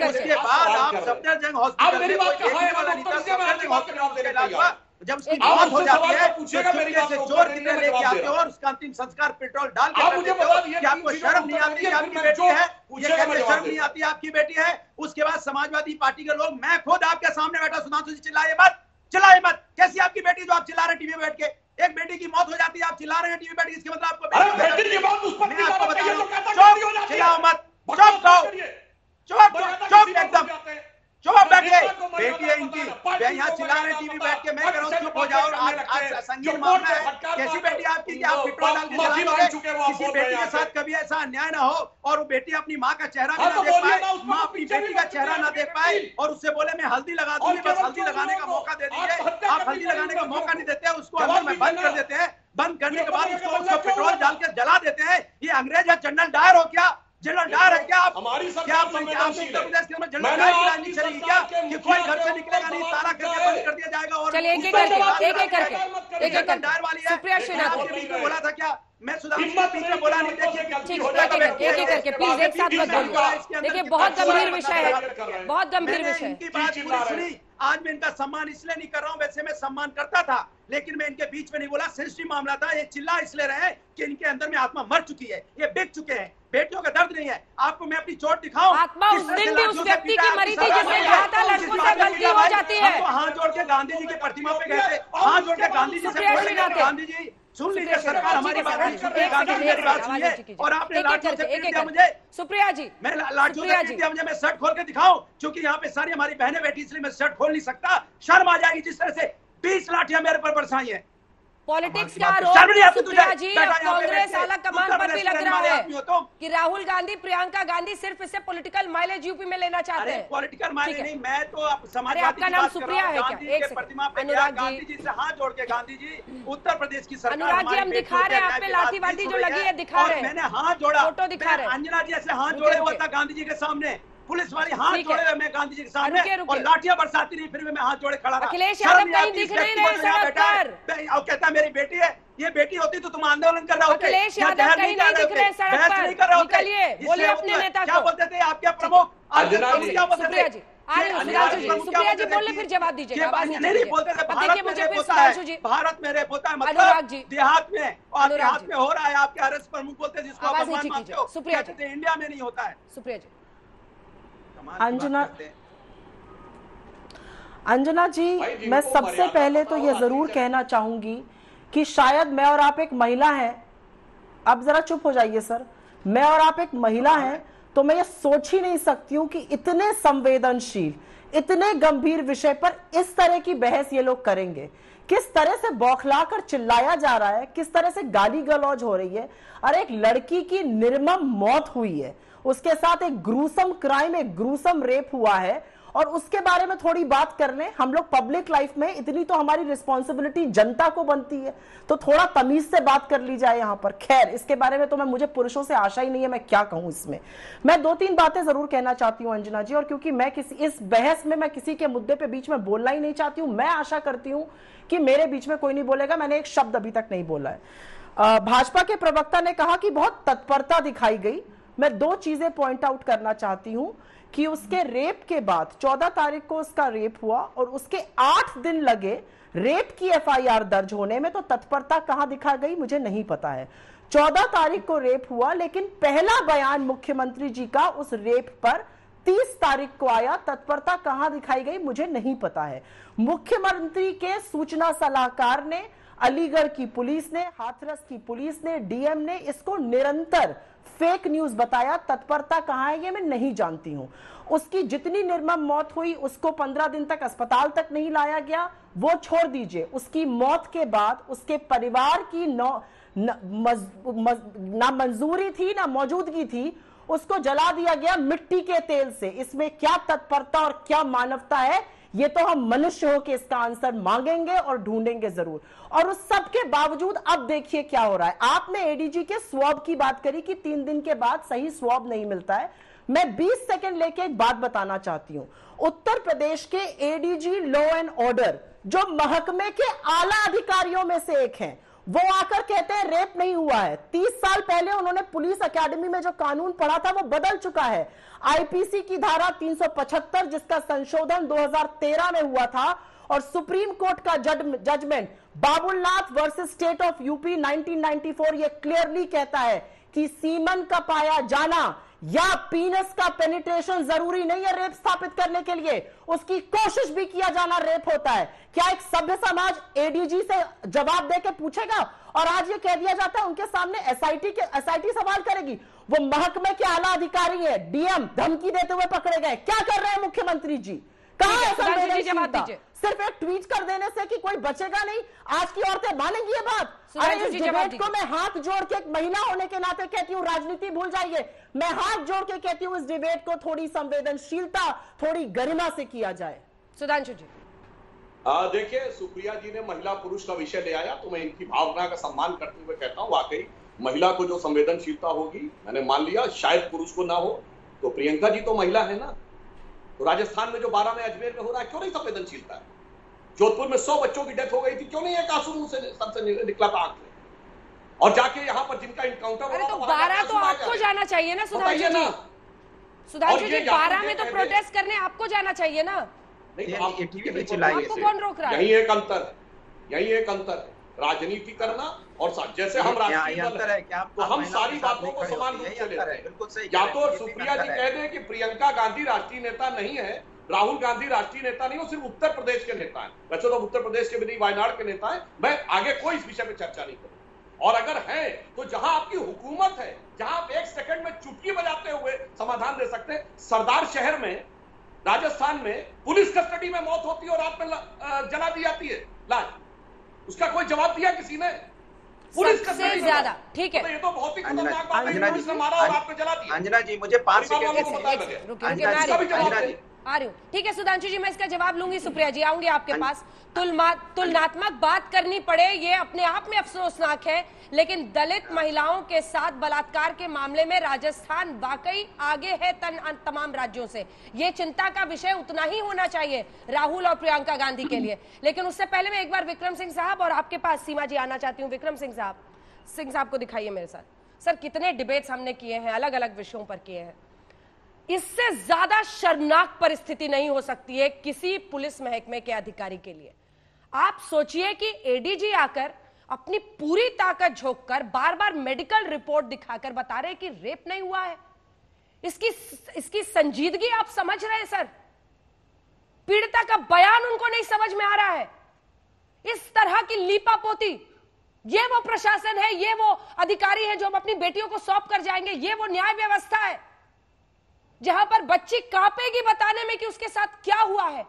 उसके बाद आप सफदरजंग हॉस्पिटल में कोई देखने वाला नहीं था, सफदरजंग हॉस्पिटल में इलाज हुआ, जब उसकी मौत हो जाती है तो चुपके से चोर कितने लेके आते हो और उसका अंतिम संस्कार पेट्रोल डाल के कर देते हो, कि आपको शर्म नहीं आती है आपकी बेटी है, ये कहते शर्म नहीं आती आपकी बेटी है। उसके बाद समाजवादी पार्टी के लोग, मैं खुद आपके सामने बैठा, सुधांशु जी चिल्लाए मत, कैसी आपकी बेटी जो आप चिल्ला रहे टीवी में बैठ के, एक बेटी की मौत हो जाती है आप चिल्ला रहे हैं टीवी बैठ के, इसके मतलब आपको बेटी की मौत उस पर मैं आपको बता रहा हूं, चिल्लाओ मत, चुप रहो, चुप एकदम चुप बैठे, बेटी है इनकी, मैं यहाँ चिल्ला रहे टीवी बैठ के, मैं कह रहा हूँ चुप हो जाओ। आज संगीन मामला है, कैसी बेटी आपकी कि आप पेट्रोल डाल के जलाओगे, किसी बेटी के साथ कभी ऐसा अन्याय ना हो और वो बेटी अपनी माँ का चेहरा भी ना देख पाए, माँ अपनी बेटी का चेहरा ना देख पाए और उससे बोले मैं हल्दी लगा दूंगी, बस हल्दी लगाने का मौका दे दीजिए, आप हल्दी लगाने का मौका नहीं देते, उसको अंदर में बंद कर देते हैं, बंद करने के बाद उसको पेट्रोल डाल के जला देते हैं। ये अंग्रेज है, जनरल डायर हो क्या, जनरल डायर है क्या आप, क्या आप उत्तर प्रदेश के अंदर जनरल डायर की राजनीति चलेगी क्या, कि कोई घर से निकलेगा नहीं, ताला करके बंद कर दिया जाएगा और चलिए एक एक करके डायर वाली है। सुप्रिया श्रीनाथ आपके बीच में बोला था क्या, मैं सुधांशु के बीच में बोला नहीं, देखिए एक करके प्लीज एक साथ मत बोलिए, देखिए बहुत गंभीर विषय है, बहुत गंभीर विषय है। इनकी बात पूरी सुनी, आज मैं इनका सम्मान इसलिए नहीं कर रहा हूँ, वैसे मैं सम्मान करता था, लेकिन मैं इनके बीच में नहीं बोला, सेंसिटिव मामला था, ये चिल्ला इसलिए रहे कि इनके अंदर में आत्मा मर चुकी है, ये बिक चुके हैं, बेटियों का दर्द नहीं है। आपको मैं अपनी चोट दिखाऊं, आत्मा उस दिन भी उस व्यक्ति की मरी थी जिसने कहा था लड़कों से गलती हो जाती है। हाथ जोड़ के गांधी जी की प्रतिमा पे गए थे, हाथ जोड़ के गांधी जी से बोले, गांधी जी सुन लीजिए, सरकार हमारी बात नहीं सुन रही, गांधी जी मेरी बात सुनिए, और आपने लाठियों से पीट दिया मुझे। सुप्रिया जी, मैं लाठियों से पीट दिया मुझे, मैं शर्ट खोल के दिखाऊं, क्योंकि यहाँ पे सारी हमारी बहनें बैठी, इसलिए मैं शर्ट खोल नहीं सकता, शर्म आ जाएगी जिस तरह से 20 लाठियां मेरे पर बरसाई है। पॉलिटिक्स का आरोप सुप्रिया जी, कांग्रेस आला कमान पर भी लग रहा है कि राहुल गांधी प्रियंका गांधी सिर्फ इससे पॉलिटिकल माइलेज यूपी में लेना चाहते हैं। पॉलिटिकल माइलेज नहीं, मैं तो समाजवादी आपका नाम सुप्रिया है क्या? एक प्रतिमा पे गांधी जी से हाथ जोड़ के, गांधी जी उत्तर प्रदेश की सरकार, अनुराग जी हम दिखा रहे हैं, आप पे लाठी वाठी जो लगी है दिखा रहे हैं, मैंने हाथ जोड़ा, फोटो दिखा रहे हैं, अंजना जी ऐसे हाथ जोड़े हुआ था गांधी जी के सामने, पुलिस वाली हाथ जोड़े हुए मैं गांधी जी के सामने और लाठियां बरसाती रही, फिर मैं हाथ जोड़े खड़ा रहा। अखिलेश यादव कहीं दिख नहीं रहे सड़क पर, और कहता मेरी बेटी है, ये बेटी होती तो तुम आंदोलन कर रहे होते। अखिलेश यादव कहीं नहीं दिख रहे सड़क पर, निकलिए, बोलिए अपने नेता को। क्या बोलते थे आपके प्रमुख, क्या बोलते थे? सुप्रिया जी बोल ले, फिर जवाब दीजिए। नहीं बोलते थे भारत में रेप होता है, भारत में रेप होता है, मतलब देहात में, और देहात में हो रहा है, आपके आरएस प्रमुख बोलते हैं जिसको आप भगवान मानते हो, सुप्रिया जी इंडिया में नहीं होता है। सुप्रिया जी, अंजना जी, मैं सबसे पहले तो ये जरूर कहना चाहूंगी कि शायद मैं और आप एक महिला हैं, अब जरा चुप हो जाइए सर, मैं और आप एक महिला हैं, तो मैं ये सोच ही नहीं सकती हूं कि इतने संवेदनशील, इतने गंभीर विषय पर इस तरह की बहस ये लोग करेंगे। किस तरह से बौखला कर चिल्लाया जा रहा है, किस तरह से गाली गलौज हो रही है। और एक लड़की की निर्मम मौत हुई है, उसके साथ एक ग्रूसम क्राइम, एक ग्रूसम रेप हुआ है, और उसके बारे में थोड़ी बात कर लें। हम लोग पब्लिक लाइफ में, इतनी तो हमारी रिस्पॉन्सिबिलिटी जनता को बनती है, तो थोड़ा तमीज से बात कर ली जाए यहाँ पर। खैर, इसके बारे में तो मुझे पुरुषों से आशा ही नहीं है, मैं क्या कहूं इसमें। मैं 2-3 बातें जरूर कहना चाहती हूँ अंजना जी, और क्योंकि मैं इस बहस में मैं किसी के मुद्दे पे बीच में बोलना ही नहीं चाहती हूँ, मैं आशा करती हूँ कि मेरे बीच में कोई नहीं बोलेगा। मैंने एक शब्द अभी तक नहीं बोला है। भाजपा के प्रवक्ता ने कहा कि बहुत तत्परता दिखाई गई। मैं 2 चीजें पॉइंट आउट करना चाहती हूं कि उसके रेप के बाद 14 तारीख को उसका रेप हुआ और उसके 8 दिन लगे रेप की एफआईआर दर्ज होने में, तो तत्परता कहां दिखा गई मुझे नहीं पता है। 14 तारीख को रेप हुआ, लेकिन पहला बयान मुख्यमंत्री जी का उस रेप पर 30 तारीख को आया, तत्परता कहां दिखाई गई मुझे नहीं पता है। मुख्यमंत्री के सूचना सलाहकार ने, अलीगढ़ की पुलिस ने, हाथरस की पुलिस ने, डीएम ने इसको निरंतर फेक न्यूज बताया। तत्परता कहां है ये मैं नहीं जानती हूं। उसकी जितनी निर्मम मौत हुई, उसको 15 दिन तक अस्पताल तक नहीं लाया गया, वो छोड़ दीजिए। उसकी मौत के बाद उसके परिवार की ना मंजूरी थी ना मौजूदगी थी, उसको जला दिया गया मिट्टी के तेल से। इसमें क्या तत्परता और क्या मानवता है, ये तो हम मनुष्य हो के इसका आंसर मांगेंगे और ढूंढेंगे जरूर। और उस सब के बावजूद अब देखिए क्या हो रहा है। आपने एडीजी के स्वैब की बात करी कि 3 दिन के बाद सही स्वैब नहीं मिलता है। मैं 20 सेकंड लेके एक बात बताना चाहती हूं। उत्तर प्रदेश के एडीजी लॉ एंड ऑर्डर, जो महकमे के आला अधिकारियों में से एक हैं, वो आकर कहते हैं रेप नहीं हुआ है। 30 साल पहले उन्होंने पुलिस अकेडमी में जो कानून पढ़ा था वो बदल चुका है। आईपीसी की धारा 375 जिसका संशोधन 2013 में हुआ था, और सुप्रीम कोर्ट का judgment Babulnath versus state of UP 1994 ये क्लियरली कहता है कि सीमन का पाया जाना या पीनस का पेनिट्रेशन जरूरी नहीं है रेप स्थापित करने के लिए, उसकी कोशिश भी किया जाना रेप होता है। क्या एक सभ्य समाज एडीजी से जवाब देके पूछेगा? और आज ये कह दिया जाता है उनके सामने एसआईटी सवाल करेगी। वो महकमे के आला अधिकारी है, डीएम धमकी देते हुए पकड़े गए। क्या कर रहे हैं मुख्यमंत्री जी? कहां है संवेदनशीलता? सिर्फ एक ट्वीट कर देने से कि कोई बचेगा नहीं। आज की औरतें मानेंगी ये बात? अरे इस डिबेट को मैं हाथ जोड़ के एक महिला होने के नाते कहती हूँ, राजनीति भूल जाइए। मैं हाथ जोड़ के कहती हूँ इस डिबेट को थोड़ी संवेदनशीलता, थोड़ी गरिमा से किया जाए। सुधांशु जी देखिए, सुप्रिया जी ने महिला पुरुष का विषय ले आया, तो मैं इनकी भावना का सम्मान करते हुए कहता हूँ, वाकई महिला को जो संवेदनशीलता होगी, मैंने मान लिया शायद पुरुष को ना हो, तो प्रियंका जी तो महिला है ना। तो राजस्थान में जो 12 में अजमेर में हो रहा है, क्यों नहीं संवेदनशीलता है? जोधपुर में 100 बच्चों की डेथ हो गई थी, क्यों नहीं एक आंसू मुंह से सबसे निकला था आंख में? और जाके यहाँ पर जिनका इनकाउंटर हो रहा तो 12 तो आपको जाना चाहिए ना सुधांशु जी। सुधांशु जी 12 में तो प्रोटेस्ट करने आपको जाना चाहिए ना। आपको कौन रोक रहा है? यही एक अंतर है, यही एक अंतर है, राजनीति करना और जैसे हम राष्ट्रीय दल है, तो हम सारी बातों को समान रूप से लेते हैं। या तो सुप्रिया जी कह दें कि प्रियंका गांधी राष्ट्रीय नेता नहीं है, राहुल गांधी राष्ट्रीय नेता नहीं, वो सिर्फ उत्तर प्रदेश के नेता है। वैसे तो उत्तर प्रदेश के भी नहीं, वायनाड के नेता है। मैं आगे कोई इस विषय पर चर्चा नहीं करूं। और अगर है तो जहां आपकी हुकूमत है, जहां आप 1 सेकंड में चुटकी बजाते हुए समाधान दे सकते हैं। सरदार शहर में राजस्थान में पुलिस कस्टडी में मौत होती है और रात में जला दी जाती है लाश, उसका कोई जवाब दिया किसी ने? पुलिस सबसे ज्यादा ठीक है, तो ये तो बहुत ही खतरनाक बात है। पुलिस ने मारा और रात में जला दिया। अंजना जी मुझे 5 सेकंड आ रही हूँ। ठीक है सुधांशु जी, मैं इसका जवाब लूंगी। सुप्रिया जी आऊंगी आपके पास। तुलनात्मक बात करनी पड़े ये अपने आप में अफसोसनाक है, लेकिन दलित महिलाओं के साथ बलात्कार के मामले में राजस्थान वाकई आगे है तमाम राज्यों से। ये चिंता का विषय उतना ही होना चाहिए राहुल और प्रियंका गांधी के लिए। लेकिन उससे पहले मैं एक बार विक्रम सिंह साहब और आपके पास सीमा जी आना चाहती हूँ। विक्रम सिंह साहब को दिखाइए मेरे साथ। सर कितने डिबेट्स हमने किए हैं, अलग अलग विषयों पर किए हैं। इससे ज्यादा शर्मनाक परिस्थिति नहीं हो सकती है किसी पुलिस महकमे के अधिकारी के लिए। आप सोचिए कि एडीजी आकर अपनी पूरी ताकत झोंककर बार बार मेडिकल रिपोर्ट दिखाकर बता रहे हैं कि रेप नहीं हुआ है। इसकी संजीदगी आप समझ रहे हैं सर? पीड़िता का बयान उनको नहीं समझ में आ रहा है। इस तरह की लीपापोती, ये वो प्रशासन है, ये वो अधिकारी है जो हम अपनी बेटियों को सौंप कर जाएंगे? ये वो न्याय व्यवस्था है जहां पर बच्ची कांपेगी बताने में कि उसके साथ क्या हुआ है?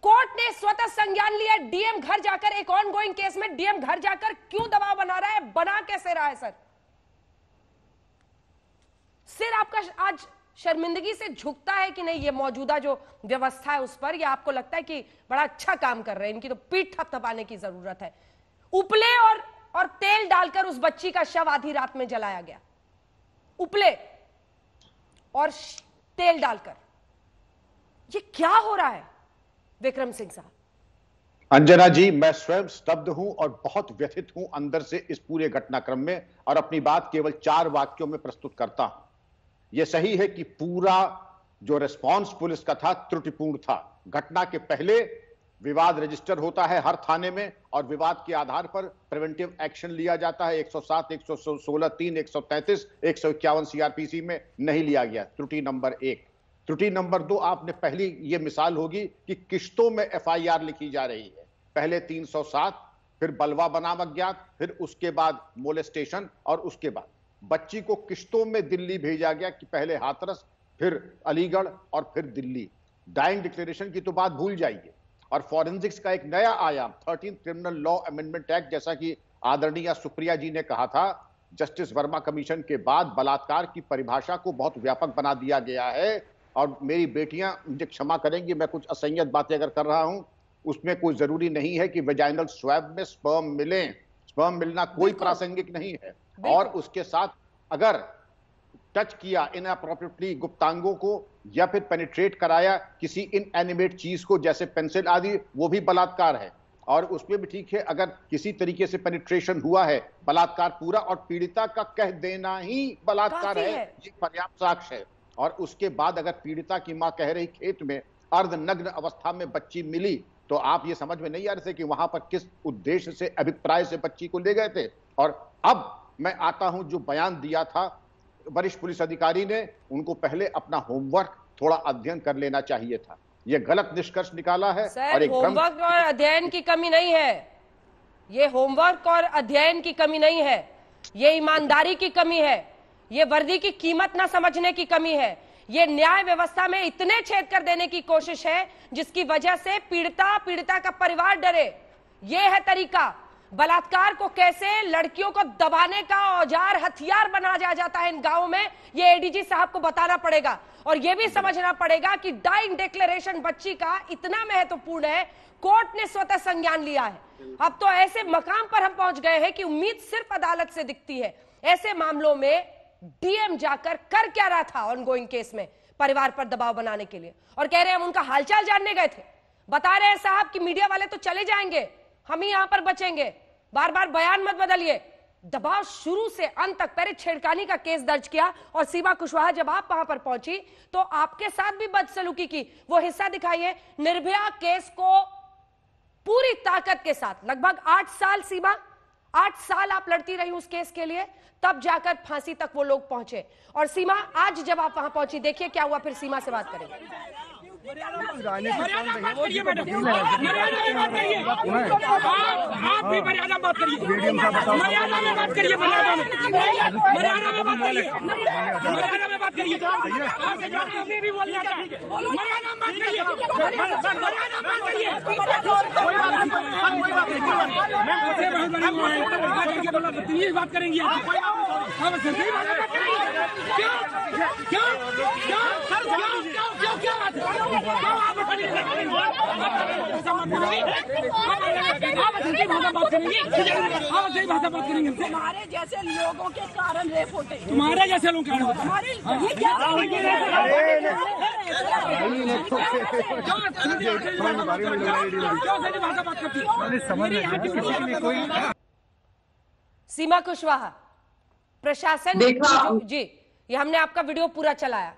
कोर्ट ने स्वतः संज्ञान लिया। डीएम घर जाकर एक ऑनगोइंग केस में डीएम घर जाकर क्यों दबाव बना रहा है? बना कैसे रहा है सर? सिर आपका आज शर्मिंदगी से झुकता है कि नहीं ये मौजूदा जो व्यवस्था है उस पर, या आपको लगता है कि बड़ा अच्छा काम कर रहे हैं, इनकी तो पीठ थपथपाने की जरूरत है? उपले और तेल डालकर उस बच्ची का शव आधी रात में जलाया गया। उपले और तेल डालकर, ये क्या हो रहा है? विक्रम सिंह साहब। अंजना जी, मैं स्वयं स्तब्ध हूं और बहुत व्यथित हूं अंदर से इस पूरे घटनाक्रम में, और अपनी बात केवल 4 वाक्यों में प्रस्तुत करता हूं। यह सही है कि पूरा जो रिस्पांस पुलिस का था त्रुटिपूर्ण था। घटना के पहले विवाद रजिस्टर होता है हर थाने में और विवाद के आधार पर प्रिवेंटिव एक्शन लिया जाता है। 107, 116, 3, 133, 151 सीआरपीसी में नहीं लिया गया। त्रुटि नंबर 1। त्रुटि नंबर 2, आपने पहली ये मिसाल होगी कि किश्तों में एफआईआर लिखी जा रही है। पहले 307, फिर बलवा बनाम अज्ञात, फिर उसके बाद मोलेस्टेशन और उसके बाद बच्ची को किश्तों में दिल्ली भेजा गया कि पहले हाथरस, फिर अलीगढ़ और फिर दिल्ली। डाइंग डिक्लेरेशन की तो बात भूल जाइए। और फॉरेंसिक्स का एक नया आयाम 13th criminal law amendment act, जैसा कि आदरणीय सुप्रिया जी ने कहा था, जस्टिस वर्मा कमीशन के बाद बलात्कार की परिभाषा को बहुत व्यापक बना दिया गया है। और मेरी बेटियां मुझे क्षमा करेंगी, मैं कुछ असंयत बातें अगर कर रहा हूं, उसमें कोई जरूरी नहीं है कि वेजाइनल स्वैब में स्पर्म मिले। स्पर्म मिलना कोई प्रासंगिक नहीं है। और उसके साथ अगर टच किया इनअप्रोप्रिएटली गुप्तांगों को या फिर पेनिट्रेट कराया किसी इनएनिमेट चीज को जैसे पेंसिल आदि, वो भी बलात्कार है। और उसमें भी ठीक है, अगर किसी तरीके से पेनिट्रेशन हुआ है, बलात्कार पूरा और पीड़िता का कह देना ही बलात्कार है, ये पर्याप्त साक्ष्य है। और उसके बाद अगर पीड़िता की मां कह रही खेत में अर्धनग्न अवस्था में बच्ची मिली, तो आप ये समझ में नहीं आ रहे थे कि वहां पर किस उद्देश्य से, अभिप्राय से बच्ची को ले गए थे। और अब मैं आता हूं, जो बयान दिया था वरिष्ठ पुलिस अधिकारी ने, उनको पहले अपना होमवर्क थोड़ा अध्ययन कर लेना चाहिए था। ये गलत निष्कर्ष निकाला है। और एक होमवर्क और अध्ययन की कमी नहीं है, ये होमवर्क और अध्ययन की कमी नहीं है, ये ईमानदारी की कमी है, ये वर्दी की कीमत न समझने की कमी है, ये न्याय व्यवस्था में इतने छेद कर देने की कोशिश है जिसकी वजह से पीड़िता का परिवार डरे। ये है तरीका। बलात्कार को कैसे लड़कियों को दबाने का औजार, हथियार बनाया जाता है इन गांवों में, ये एडीजी साहब को बताना पड़ेगा। और ये भी समझना पड़ेगा कि डाइंग डिक्लेरेशन बच्ची का इतना महत्वपूर्ण है, कोर्ट ने स्वतः संज्ञान लिया है। अब तो ऐसे मकाम पर हम पहुंच गए हैं कि उम्मीद सिर्फ अदालत से दिखती है। ऐसे मामलों में डीएम जाकर कर क्या रहा था ऑनगोइंग केस में, परिवार पर दबाव बनाने के लिए, और कह रहे हैं हम उनका हालचाल जानने गए थे। बता रहे हैं साहब कि मीडिया वाले तो चले जाएंगे, हम ही यहां पर बचेंगे, बार बार बयान मत बदलिए। दबाव शुरू से अंत तक। पहले छेड़खानी का केस दर्ज किया और सीमा कुशवाहा जब आप वहां पर पहुंची तो आपके साथ भी बदसलूकी की। वो हिस्सा दिखाइए। निर्भया केस को पूरी ताकत के साथ लगभग 8 साल, सीमा 8 साल आप लड़ती रही उस केस के लिए, तब जाकर फांसी तक वो लोग पहुंचे। और सीमा, आज जब आप वहां पहुंची, देखिए क्या हुआ, फिर सीमा से बात करेंगे। आप भी मर्यादा बात करिए, मर्यादा में बात करिए, मर्यादा में बात करिए, मर्यादा में बात करिए, आपसे भी बोलना चाहिए, मर्यादा में बात करिए, मर्यादा में बात करिए। बदतमीज बात करेंगी आप, सही बात करेंगे। क्यों क्यों क्यों सर, क्यों क्या बात है? तुम्हारे जैसे लोगों के कारण रेप होते, तुम्हारे जैसे लोग कारण होते। सीमा कुशवाहा, प्रशासन जी, ये हमने आपका वीडियो पूरा चलाया,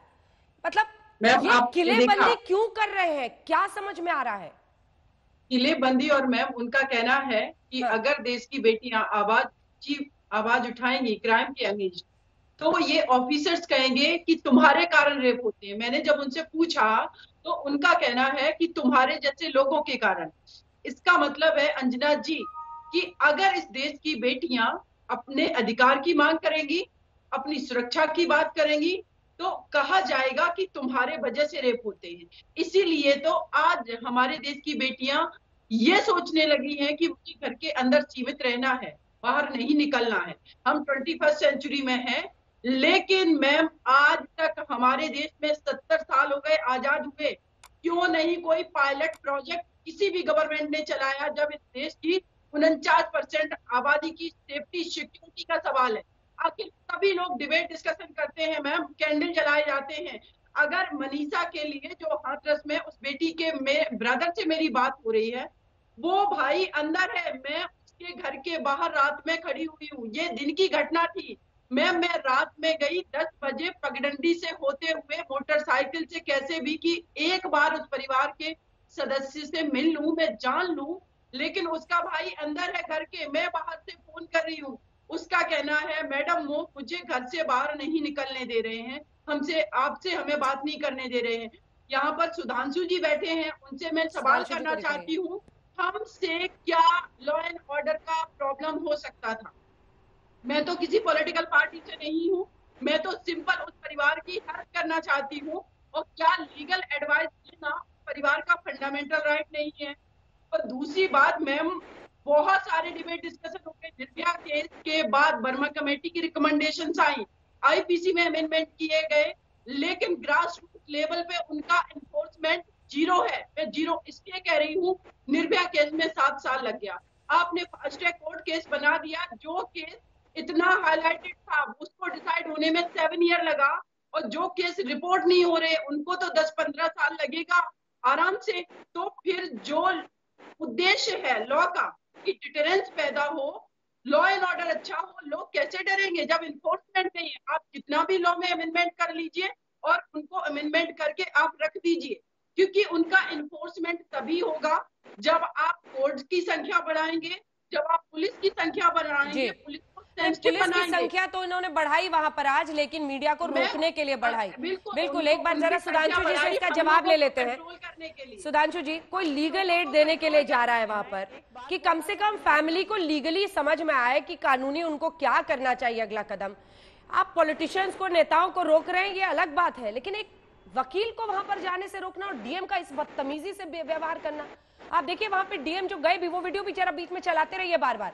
मतलब ये किलेबंदी क्यों कर रहे हैं, क्या समझ में आ रहा है? किलेबंदी, और मैम उनका कहना है कि अगर देश की बेटियां आवाज उठाएंगी क्राइम के अगेंस्ट, तो ये ऑफिसर्स कहेंगे कि तुम्हारे कारण रेप होते हैं। मैंने जब उनसे पूछा तो उनका कहना है कि तुम्हारे जैसे लोगों के कारण। इसका मतलब है अंजना जी कि अगर इस देश की बेटियां अपने अधिकार की मांग करेंगी, अपनी सुरक्षा की बात करेंगी, तो कहा जाएगा कि तुम्हारे वजह से रेप होते हैं। इसीलिए तो आज हमारे देश की बेटियां ये सोचने लगी हैं कि मुझे घर के अंदर सीमित रहना है, बाहर नहीं निकलना है। हम 21st सेंचुरी में हैं, लेकिन मैम आज तक हमारे देश में 70 साल हो गए आजाद हुए, क्यों नहीं कोई पायलट प्रोजेक्ट किसी भी गवर्नमेंट ने चलाया? जब इस देश की 49% आबादी की सेफ्टी सिक्योरिटी का सवाल है, आखिर सभी लोग डिबेट डिस्कशन करते हैं मैम, कैंडल जलाए जाते हैं। अगर मनीषा के लिए जो हाथरस में उस बेटी के ब्रदर से मेरी बात हो रही है, वो भाई अंदर है, मैं उसके घर के बाहर रात में खड़ी हुई हूँ। ये दिन की घटना थी मैम, मैं रात में गई 10 बजे पगडंडी से होते हुए मोटरसाइकिल से कैसे भी कि एक बार उस परिवार के सदस्य से मिल लूं, मैं जान लूं, लेकिन उसका भाई अंदर है घर के, मैं बाहर से फोन कर रही हूँ, उसका कहना है मैडम वो मुझे घर से बाहर नहीं निकलने दे रहे हैं, हमसे आपसे हमें बात नहीं करने दे रहे हैं। यहाँ पर सुधांशु जी बैठे हैं, उनसे मैं सवाल करना चाहती हूँ, हमसे क्या लॉ एंड ऑर्डर का प्रॉब्लम हो सकता था? मैं तो किसी पॉलिटिकल पार्टी से नहीं हूँ, मैं तो सिंपल उस परिवार की हेल्प करना चाहती हूँ। और क्या लीगल एडवाइस लेना परिवार का फंडामेंटल राइट नहीं है? और दूसरी बात मैम, बहुत सारे डिबेट डिस्कशन हो गए, निर्भया केस के बाद वर्मा कमेटी की रिकमेंडेशंस आई, आईपीसी में अमेंडमेंट किए गए, लेकिन ग्रास रूट लेवल पे उनका एनफोर्समेंट जीरो है। मैं जीरो इसलिए कह रही हूँ, निर्भया केस में 7 साल लग गया, आपने फास्ट ट्रैक कोर्ट केस बना दिया, जो केस इतना हाईलाइटेड था उसको डिसाइड होने में 7 ईयर लगा, और जो केस रिपोर्ट नहीं हो रहे उनको तो 10-15 साल लगेगा आराम से। तो फिर जो उद्देश्य है लॉ का कि डिटरेंस पैदा हो, लॉ एंड ऑर्डर अच्छा हो, लोग कैसे डरेंगे जब इन्फोर्समेंट नहीं है? आप जितना भी लॉ में अमेंडमेंट कर लीजिए और उनको अमेंडमेंट करके आप रख दीजिए, क्योंकि उनका इन्फोर्समेंट तभी होगा जब आप कोर्ट की संख्या बढ़ाएंगे, जब आप पुलिस की संख्या बढ़ाएंगे। पुलिस की संख्या तो इन्होंने बढ़ाई वहां पर आज, लेकिन मीडिया को रोकने के लिए बढ़ाई। बिल्कुल, एक बार जरा सुधांशु जी से इसका जवाब ले लेते हैं। सुधांशु जी, कोई लीगल एड देने के लिए जा रहा है वहां पर, कि कम से कम फैमिली को लीगली समझ में आए कि कानूनी उनको क्या करना चाहिए अगला कदम। आप पॉलिटिशियंस को, नेताओं को रोक रहे हैं, ये अलग बात है, लेकिन एक वकील को वहां पर जाने से रोकना और डीएम का इस बदतमीजी से व्यवहार करना। आप देखिए वहां पे डीएम जो गए भी, वो वीडियो भी जरा बीच में चलाते रहिए बार बार,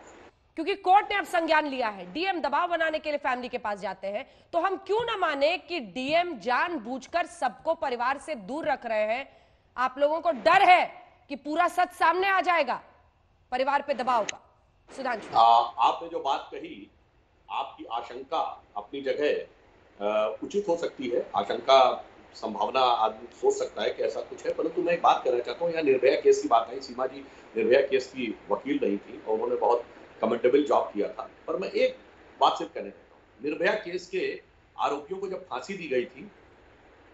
क्योंकि कोर्ट ने अब संज्ञान लिया है, डीएम दबाव बनाने के लिए फैमिली के पास जाते हैं। तो हम क्यों ना माने कि डीएम जानबूझकर सबको परिवार से दूर रख रहे हैं? आप लोगों को डर है कि पूरा सच सामने आ जाएगा परिवार पे दबाव का। सुधांशु, आपने जो बात कही, आपकी आशंका अपनी जगह उचित हो सकती है, आशंका संभावना आदमी सोच सकता है कि ऐसा कुछ है, परंतु मैं एक बात करना चाहता हूँ, यहाँ निर्भया केस की बात आई, सीमा जी निर्भया केस की वकील नहीं थी और उन्होंने बहुत कमेंटेबल जॉब किया था, पर मैं एक बात सिर्फ कहना चाहता हूँ, निर्भया केस के आरोपियों को जब फांसी दी गई थी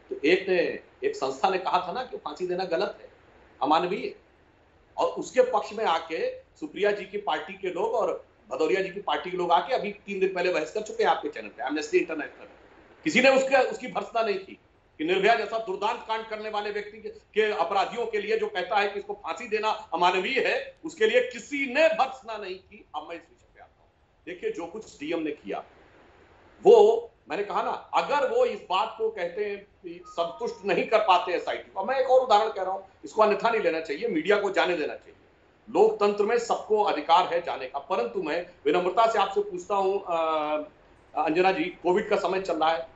तो एक संस्था ने कहा था ना कि फांसी देना गलत है, अमानवीय, और उसके पक्ष में आके सुप्रिया जी की पार्टी के लोग और भदौरिया जी की पार्टी के लोग आके अभी 3 दिन पहले बहस कर चुके हैं आपके चैनल पे, एमनेस्टी इंटरनेशनल। किसी ने उसकी भर्त्सना नहीं की कि निर्भया जैसा दुर्दांत कांड करने वाले व्यक्ति के अपराधियों के लिए जो कहता है कि इसको फांसी देना अमानवीय है, उसके लिए किसी ने भर्त्सना नहीं की। अब मैं इस विषय पे आता हूं। देखिए, जो कुछ डीएम ने किया, वो मैंने कहा ना, अगर वो इस बात को कहते हैं कि संतुष्ट नहीं कर पाते एसआईटी को, मैं एक और उदाहरण कह रहा हूं, इसको अन्यथा नहीं लेना चाहिए, मीडिया को जाने देना चाहिए। लोकतंत्र में सबको अधिकार है जाने का, परंतु मैं विनम्रता से आपसे पूछता हूं अंजना जी, कोविड का समय चल रहा है,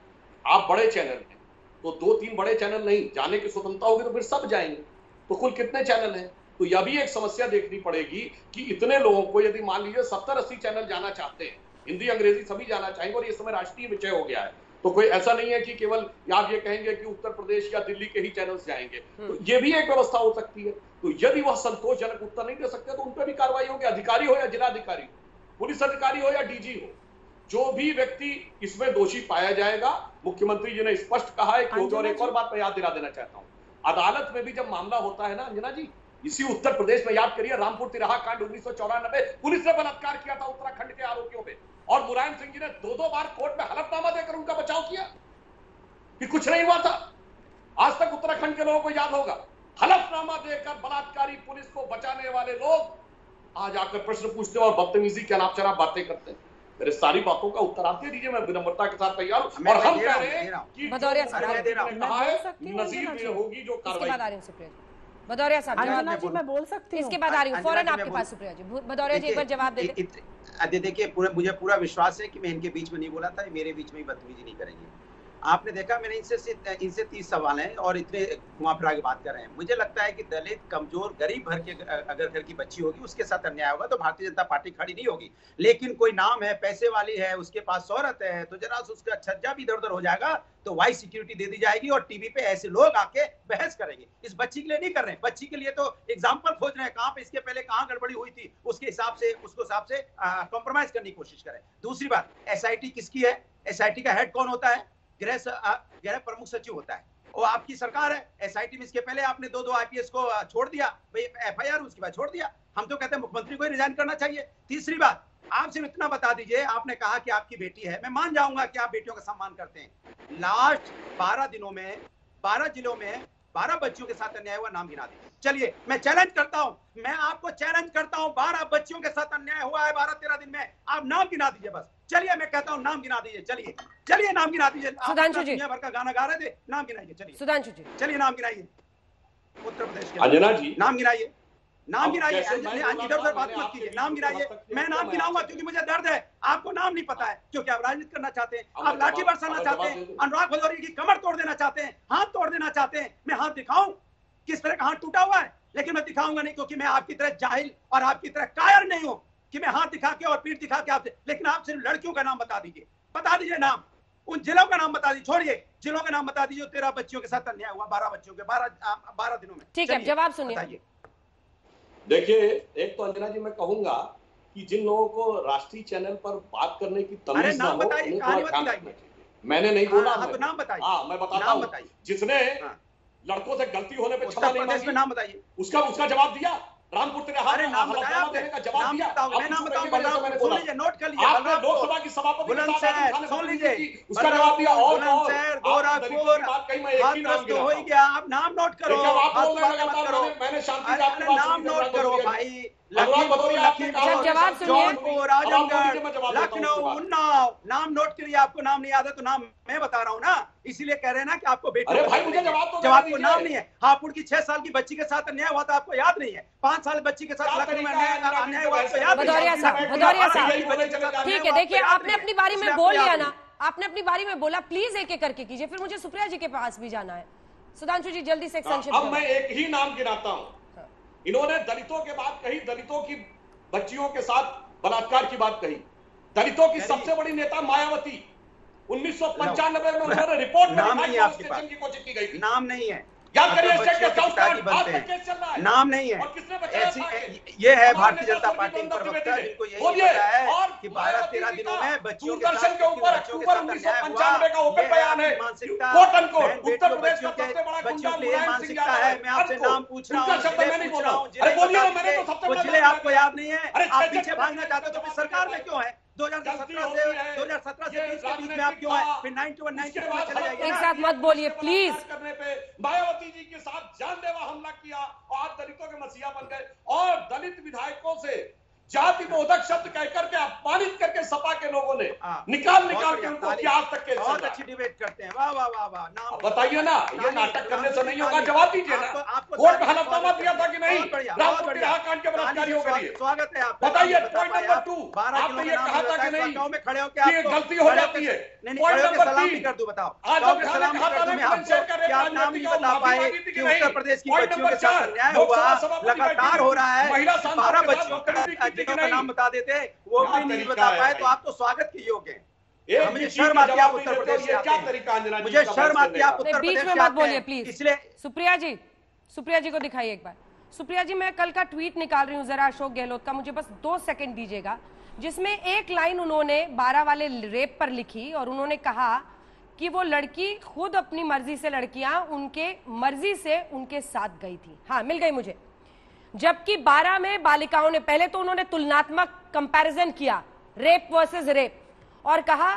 आप बड़े चैनल हैं, तो 2-3 बड़े चैनल नहीं, जाने की स्वतंत्रता होगी तो फिर सब जाएंगे, तो कुल कितने चैनल हैं? तो यह भी एक समस्या देखनी पड़ेगी कि इतने लोगों को, यदि मान लीजिए 70-80 चैनल जाना चाहते हैं, हिंदी अंग्रेजी सभी जाना चाहेंगे और ये समय राष्ट्रीय विषय हो गया है, तो कोई ऐसा नहीं है कि केवल आप ये कहेंगे कि उत्तर प्रदेश या दिल्ली के ही चैनल्स जाएंगे, तो ये भी एक व्यवस्था हो सकती है। तो यदि वह संतोषजनक उत्तर नहीं दे सकते तो उन पर भी कार्रवाई होगी, अधिकारी हो या जिलाधिकारी, पुलिस अधिकारी हो या डीजी हो, जो भी व्यक्ति इसमें दोषी पाया जाएगा, मुख्यमंत्री जी ने स्पष्ट कहा है कि, और एक और बात मैं याद दिला देना चाहता हूं, अदालत में भी जब मामला होता है ना अंजना जी, इसी उत्तर प्रदेश में याद करिए, रामपुर तिराहा कांड 1994, पुलिस ने बलात्कार किया था उत्तराखंड के आरोपियों पे, और मुलायम सिंह जी ने 2-2 बार कोर्ट में हलफनामा देकर उनका बचाव किया कि कुछ नहीं हुआ था। आज तक उत्तराखंड के लोगों को याद होगा, हलफनामा देकर बलात्कारी पुलिस को बचाने वाले लोग आज आकर प्रश्न पूछते हैं और बदतमीजी के अनाप शनाप बातें करते हैं। मेरे सारी बातों का उत्तर आप दे दीजिए, मैं विनम्रता के साथ तैयार हूं। और हम कह रहे हैं कि भदौरिया साहब नजीर होगी जो कार्रवाई। भदौरिया साहब, मैं बोल सकती हूँ, इसके बाद आ रही हूँ फौरन आपके पास। सुप्रिया जी, भदौरिया जी एक बार जवाब दे दे। देखिए, मुझे पूरा विश्वास है कि मैं इनके बीच में नहीं बोला था, मेरे बीच में ही बदतमीजी नहीं करेंगे। आपने देखा, मैंने इनसे 30 सवाल हैं और इतने घुमा फिरा के बात कर रहे हैं। मुझे लगता है कि दलित, कमजोर, गरीब घर के अगर घर की बच्ची होगी, उसके साथ अन्याय होगा तो भारतीय जनता पार्टी खड़ी नहीं होगी। लेकिन कोई नाम है, पैसे वाली है, उसके पास शोहरत है, तो जरा उसका छज्जा भी इधर उधर हो जाएगा तो वाई सिक्योरिटी दे दी जाएगी और टीवी पे ऐसे लोग आके बहस करेंगे। इस बच्ची के लिए नहीं कर रहे हैं, बच्ची के लिए तो एग्जाम्पल खोज रहे हैं, कहां पे इसके पहले कहां गड़बड़ी हुई थी, उसके हिसाब से कॉम्प्रोमाइज करने की कोशिश करें। दूसरी बात, एसआईटी किसकी है? एसआईटी का हेड कौन होता है? गृह प्रमुख सचिव होता है। वो आपकी सरकार है। एसआईटी में इसके पहले आपने 2 आईपीएस को छोड़ दिया, भाई एफआईआर उसके बाद छोड़ दिया। हम तो कहते हैं मुख्यमंत्री को ही रिजाइन करना चाहिए। तीसरी बात, आप सिर्फ इतना बता दीजिए, आपने कहा कि आपकी बेटी है, मैं मान जाऊंगा कि आप बेटियों का सम्मान करते हैं। लास्ट 12 दिनों में 12 जिलों में 12 बच्चियों के साथ अन्याय हुआ, नाम गिना दीजिए। चलिए मैं चैलेंज करता हूं, मैं आपको चैलेंज करता हूं, 12 बच्चियों के साथ अन्याय हुआ है 12-13 दिन में, आप नाम गिना दीजिए बस। चलिए मैं कहता हूं नाम गिना दीजिए, चलिए नाम गिना दीजिए। सुधांशु जी, दुनिया भर का गाना गा रहे थे, नाम गिनाइए। चलिए सुधांशु जी, चलिए नाम गिनाइए। उत्तर प्रदेश के अंजना जी नाम गिनाइए, नाम गिनाइए। इधर उधर बात मत कीजिए, नाम गिनाइए। मैं नाम गिनाऊंगा क्योंकि मुझे दर्द है, आपको नाम नहीं पता है, क्योंकि आप राजनीति करना चाहते हैं, आप लाठी बरसाना चाहते हैं, अनुराग भदौरिया की कमर तोड़ देना चाहते हैं, हाथ तोड़ देना चाहते हैं। मैं हाथ दिखाऊं किस तरह का हाथ टूटा हुआ है, लेकिन मैं दिखाऊंगा नहीं, क्योंकि मैं आपकी तरह जाहिल और आपकी तरह कायर नहीं हूं कि मैं हाथ दिखा के और पीठ दिखा के आपसे। लेकिन आप सिर्फ लड़कियों का नाम बता दीजिए, नाम, उन जिलों का नाम बता दीजिए, छोड़िए जिलों का नाम बता दीजिए। 13 बच्चियों के साथ अन्याय हुआ, 12 बच्चियों के 12 दिनों में। ठीक है, जवाब सुनिए। देखिए, एक तो अंजना जी मैं कहूंगा कि जिन लोगों को राष्ट्रीय चैनल पर बात करने की तमीज ना हो, उन्हें थोड़ा ध्यान रखना चाहिए। मैंने नहीं बोला, तो नाम बताइए। हाँ मैं बताता हूँ, जिसने लड़कों से गलती होने पे क्षमा नहीं मांगी, नाम बताइए। उसका जवाब दिया। रामपुर तेरे हाथ में नाम बताया आपने, का जवाब दिया। मैं नाम बताऊं, सुन लीजिए, नोट कर लीजिए। आपने लोकसभा की सभापति बुलंदशहर, सुन लीजिए, उसका जवाब दिया। और बुलंदशहर, गोरखपुर, हाथरस तो हो ही गया। आप नाम नोट करो, मैंने शांति से आपकी नाम नोट करो भाई। जवाब जौनपुर, आजमगढ़, लखनऊ, उन्नाव, नाम नोट करिए। आपको नाम नहीं याद है तो नाम मैं बता रहा हूँ ना, इसीलिए कह रहे हैं ना कि आपको बेटी। अरे भाई मुझे जवाब आपको नाम नहीं है। हापुड़ की 6 साल की बच्ची के साथ अन्याय हुआ था, आपको याद नहीं है। 5 साल बच्ची के साथ लखनऊ में अन्याय हुआ, आपको याद नहीं। भदौरिया साहब, ठीक है, देखिए आपने अपनी बारी में बोल लिया ना, आपने अपनी बारी में बोला, प्लीज एक एक करके कीजिए, फिर मुझे सुप्रिया जी के पास भी जाना है। सुधांशु जी जल्दी से संक्षिप्त। अब मैं एक ही नाम गिनाता हूँ। इन्होंने दलितों के बात कही, दलितों की बच्चियों के साथ बलात्कार की बात कही। दलितों की सबसे बड़ी नेता मायावती, 1995 में उन्होंने रिपोर्ट में स्टेशन की कोशिश की गई थी। नाम नहीं है, याद करिए, स्टेट गेस्ट हाउस का केस चल रहा है, नाम नहीं है। ऐसी ये है भारतीय जनता पार्टी के प्रवक्ता, जिनको यही पता है कि 12-13 दिनों में बच्चियों के साथ के ऊपर अक्टूबर 1995 का ओपन बयान है, कोट अनकोट, उत्तर प्रदेश का सबसे बड़ा गुंडा मुलायम सिंह यादव है। मैं आपसे नाम पूछ रहा हूँ, अरे बोलिए, मैंने तो सबसे जिले आपको याद नहीं है, आप पीछे भागना चाहते हो तो फिर सरकार में क्यों है? 2017 से 20 के बीच में आप क्यों है? फिर 91-92 में चले जाइए। एक साथ मत बोलिए प्लीज। करने पे मायावती जी के साथ जानलेवा हमला किया और आज दलितों के मसीहा बन गए, और दलित विधायकों से जाति बोधक शब्द कहकर के अपमानित करके सपा के लोगों ने निकाल के उनको आज तक के बहुत अच्छी डिबेट करते हैं। वाह वाह वाह वाह। नाम बताइए ना, ये नाटक करने से नहीं होगा, जवाब दीजिए ना। कोर्ट में हलफनामा दिया था कि नहीं रामपुर कांड के बलात्कारियों के लिए? स्वागत है आपका। बताइए पॉइंट नंबर 2, आपने ये कहा था कि नहीं में खड़े होकर ये गलती हो जाती है। पॉइंट नंबर 3 कर दूं, बताओ। आज हम सलाम करते हैं आपको कि आप नाम नहीं बता पाए कि उत्तर प्रदेश की बच्चियों के साथ अन्याय हुआ, लगातार हो रहा है। 12 बच्चियों का नाम बता देते, वो भी नहीं बता पाए, तो आप तो स्वागत के योग्य हैं। मुझे शर्म आती है आप उत्तर प्रदेश से आते हैं, मुझे शर्म आती है आप उत्तर प्रदेश बीच में मत बोलिए प्लीज। इसलिए सुप्रिया जी को दिखाइए एक बार। सुप्रिया जी, मैं कल का ट्वीट निकाल रही हूँ जरा अशोक गहलोत का, मुझे बस 2 सेकंड दीजिएगा, जिसमें एक लाइन उन्होंने 12 वाले रेप पर लिखी और उन्होंने कहा कि वो लड़की खुद अपनी मर्जी से, लड़कियां उनके मर्जी से उनके साथ गई थी। हाँ, मिल गई मुझे। जबकि 12 में बालिकाओं ने, पहले तो उन्होंने तुलनात्मक कंपैरिजन किया, रेप वर्सेस रेप, और कहा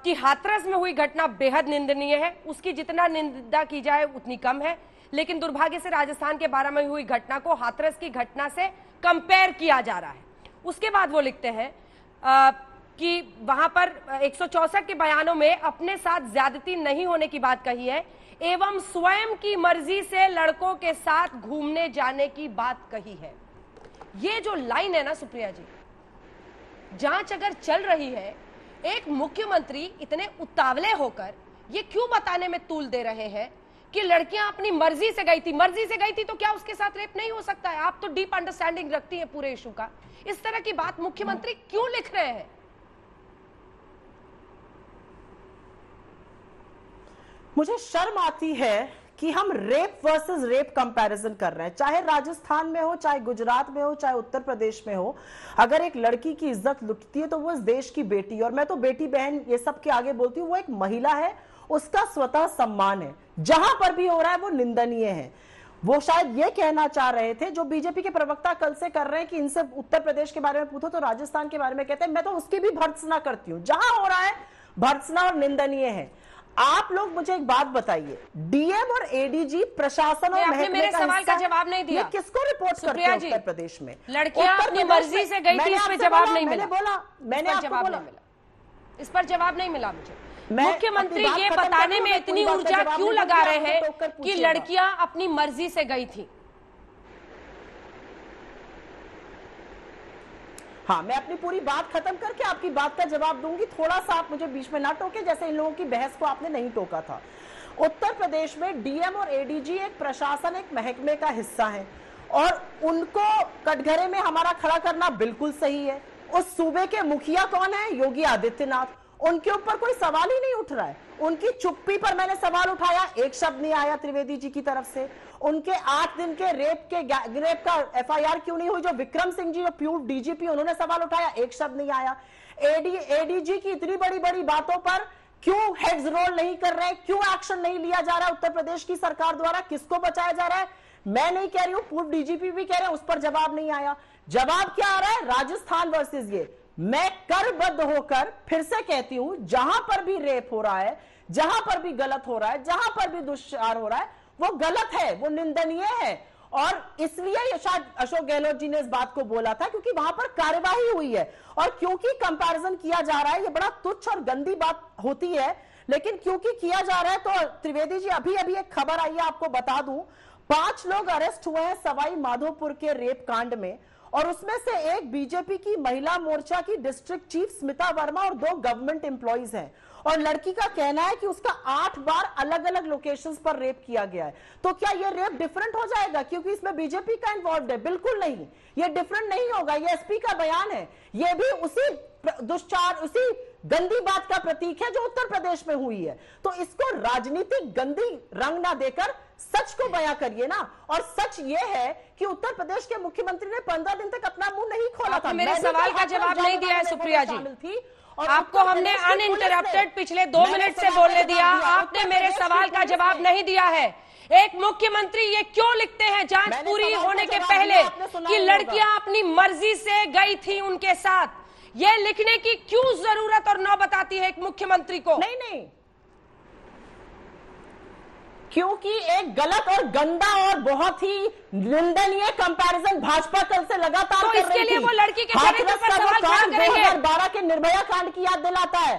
कि हाथरस में हुई घटना बेहद निंदनीय है, उसकी जितना निंदा की जाए उतनी कम है, लेकिन दुर्भाग्य से राजस्थान के 12 में हुई घटना को हाथरस की घटना से कंपेयर किया जा रहा है। उसके बाद वो लिखते हैं कि वहां पर 164 के बयानों में अपने साथ ज्यादती नहीं होने की बात कही है, एवं स्वयं की मर्जी से लड़कों के साथ घूमने जाने की बात कही है। ये जो लाइन है ना सुप्रिया जी, जांच अगर चल रही है, एक मुख्यमंत्री इतने उतावले होकर ये क्यों बताने में तूल दे रहे हैं कि लड़कियां अपनी मर्जी से गई थी तो क्या उसके साथ रेप नहीं हो सकता है? आप तो डीप अंडरस्टैंडिंग रखती हैं पूरे इशू का, इस तरह की बात मुख्यमंत्री क्यों लिख रहे हैं? मुझे शर्म आती है कि हम रेप वर्सेस रेप कंपैरिजन कर रहे हैं, चाहे राजस्थान में हो, चाहे गुजरात में हो, चाहे उत्तर प्रदेश में हो। अगर एक लड़की की इज्जत लुटती है तो वो इस देश की बेटी, और मैं तो बेटी बहन ये सब के आगे बोलती हूँ, वो एक महिला है उसका स्वतः सम्मान है। जहां पर भी हो रहा है वो निंदनीय है। वो शायद ये कहना चाह रहे थे, जो बीजेपी के प्रवक्ता कल से कर रहे हैं कि इनसे उत्तर प्रदेश के बारे में पूछो तो राजस्थान के बारे में कहते हैं। मैं तो उसकी भी भर्त्सना करती हूं। जहां हो रहा है भर्त्सना और निंदनीय है। आप लोग मुझे एक बात बताइए, डीएम और एडीजी प्रशासन और आपने मेरे सवाल का जवाब नहीं दिया। किसको रिपोर्ट करते हैं उत्तर प्रदेश में? लड़कियां अपनी मर्जी से गई थी, इस पर जवाब नहीं मिला। मैंने जवाब नहीं मिला, इस पर जवाब नहीं मिला मुझे। मुख्यमंत्री ये बताने में इतनी ऊर्जा क्यों लगा रहे हैं कि लड़कियां अपनी मर्जी से गई थी? हाँ, मैं अपनी पूरी बात खत्म करके आपकी बात का जवाब दूंगी। थोड़ा सा आप मुझे बीच में ना टोके, जैसे इन लोगों की बहस को आपने नहीं टोका था। उत्तर प्रदेश में डीएम और एडीजी एक प्रशासन, एक महकमे का हिस्सा है और उनको कटघरे में हमारा खड़ा करना बिल्कुल सही है। उस सूबे के मुखिया कौन है? योगी आदित्यनाथ। उनके ऊपर कोई सवाल ही नहीं उठ रहा है। उनकी चुप्पी पर मैंने सवाल उठाया, एक शब्द नहीं आया त्रिवेदी जी की तरफ से। उनके 8 दिन के रेप का एफआईआर क्यों नहीं हुई? जो विक्रम सिंह जी, जो पूर्व डीजीपी, उन्होंने सवाल उठाया, एक शब्द नहीं आया। एडीजी की इतनी बड़ी बड़ी बातों पर क्यों हेड्स रोल नहीं कर रहे? क्यों एक्शन नहीं लिया जा रहा है उत्तर प्रदेश की सरकार द्वारा? किसको बचाया जा रहा है? मैं नहीं कह रही हूं, पूर्व डीजीपी भी कह रहे हैं, उस पर जवाब नहीं आया। जवाब क्या आ रहा है? राजस्थान वर्सेस ये। मैं करबद्ध होकर फिर से कहती हूं, जहां पर भी रेप हो रहा है, जहां पर भी गलत हो रहा है, जहां पर भी दुष्कर्म हो रहा है, वो गलत है, वो निंदनीय है। और इसलिए शायद अशोक गहलोत जी ने इस बात को बोला था, क्योंकि वहां पर कार्यवाही हुई है। और क्योंकि कंपैरिजन किया जा रहा है, ये बड़ा तुच्छ और गंदी बात होती है, लेकिन क्योंकि किया जा रहा है, तो त्रिवेदी जी अभी अभी एक खबर आई है, आपको बता दूं। 5 लोग अरेस्ट हुए हैं सवाई माधोपुर के रेप कांड में, और उसमें से एक बीजेपी की महिला मोर्चा की डिस्ट्रिक्ट चीफ स्मिता वर्मा और 2 गवर्नमेंट एम्प्लॉइज हैं। और लड़की का कहना है कि उसका 8 बार अलग अलग लोकेशंस पर रेप किया गया है। तो क्या यह रेप डिफरेंट हो जाएगा क्योंकि इसमें बीजेपी का इन्वॉल्व है? बिल्कुल नहीं, यह डिफरेंट नहीं होगा। यह एसपी का बयान है, यह भी उसी दुष्चार, उसी गंदी बात का प्रतीक है जो उत्तर प्रदेश में हुई है। तो इसको राजनीतिक गंदी रंग ना देकर सच को बयां करिए ना। और सच ये है कि उत्तर प्रदेश के मुख्यमंत्री ने 15 दिन तक अपना मुंह नहीं खोला था। मेरे सवाल का जवाब नहीं दिया है सुप्रिया जी। आपको हमने अनइंटरप्टेड पिछले 2 मिनट से बोलने दिया, आपने मेरे सवाल का जवाब नहीं दिया है। एक मुख्यमंत्री ये क्यों लिखते हैं जांच पूरी होने के पहले कि लड़कियां अपनी मर्जी से गई थी उनके साथ? ये लिखने की क्यों जरूरत और नौबत आती है एक मुख्यमंत्री को? नहीं, क्योंकि एक गलत और गंदा और बहुत ही निंदनीय कंपैरिजन भाजपा कल से लगातार तो कर इसके रही लिए थी। वो लड़की के चरित्र पर सवाल खड़ा करेंगे। 2012 के निर्भया कांड की याद दिलाता है।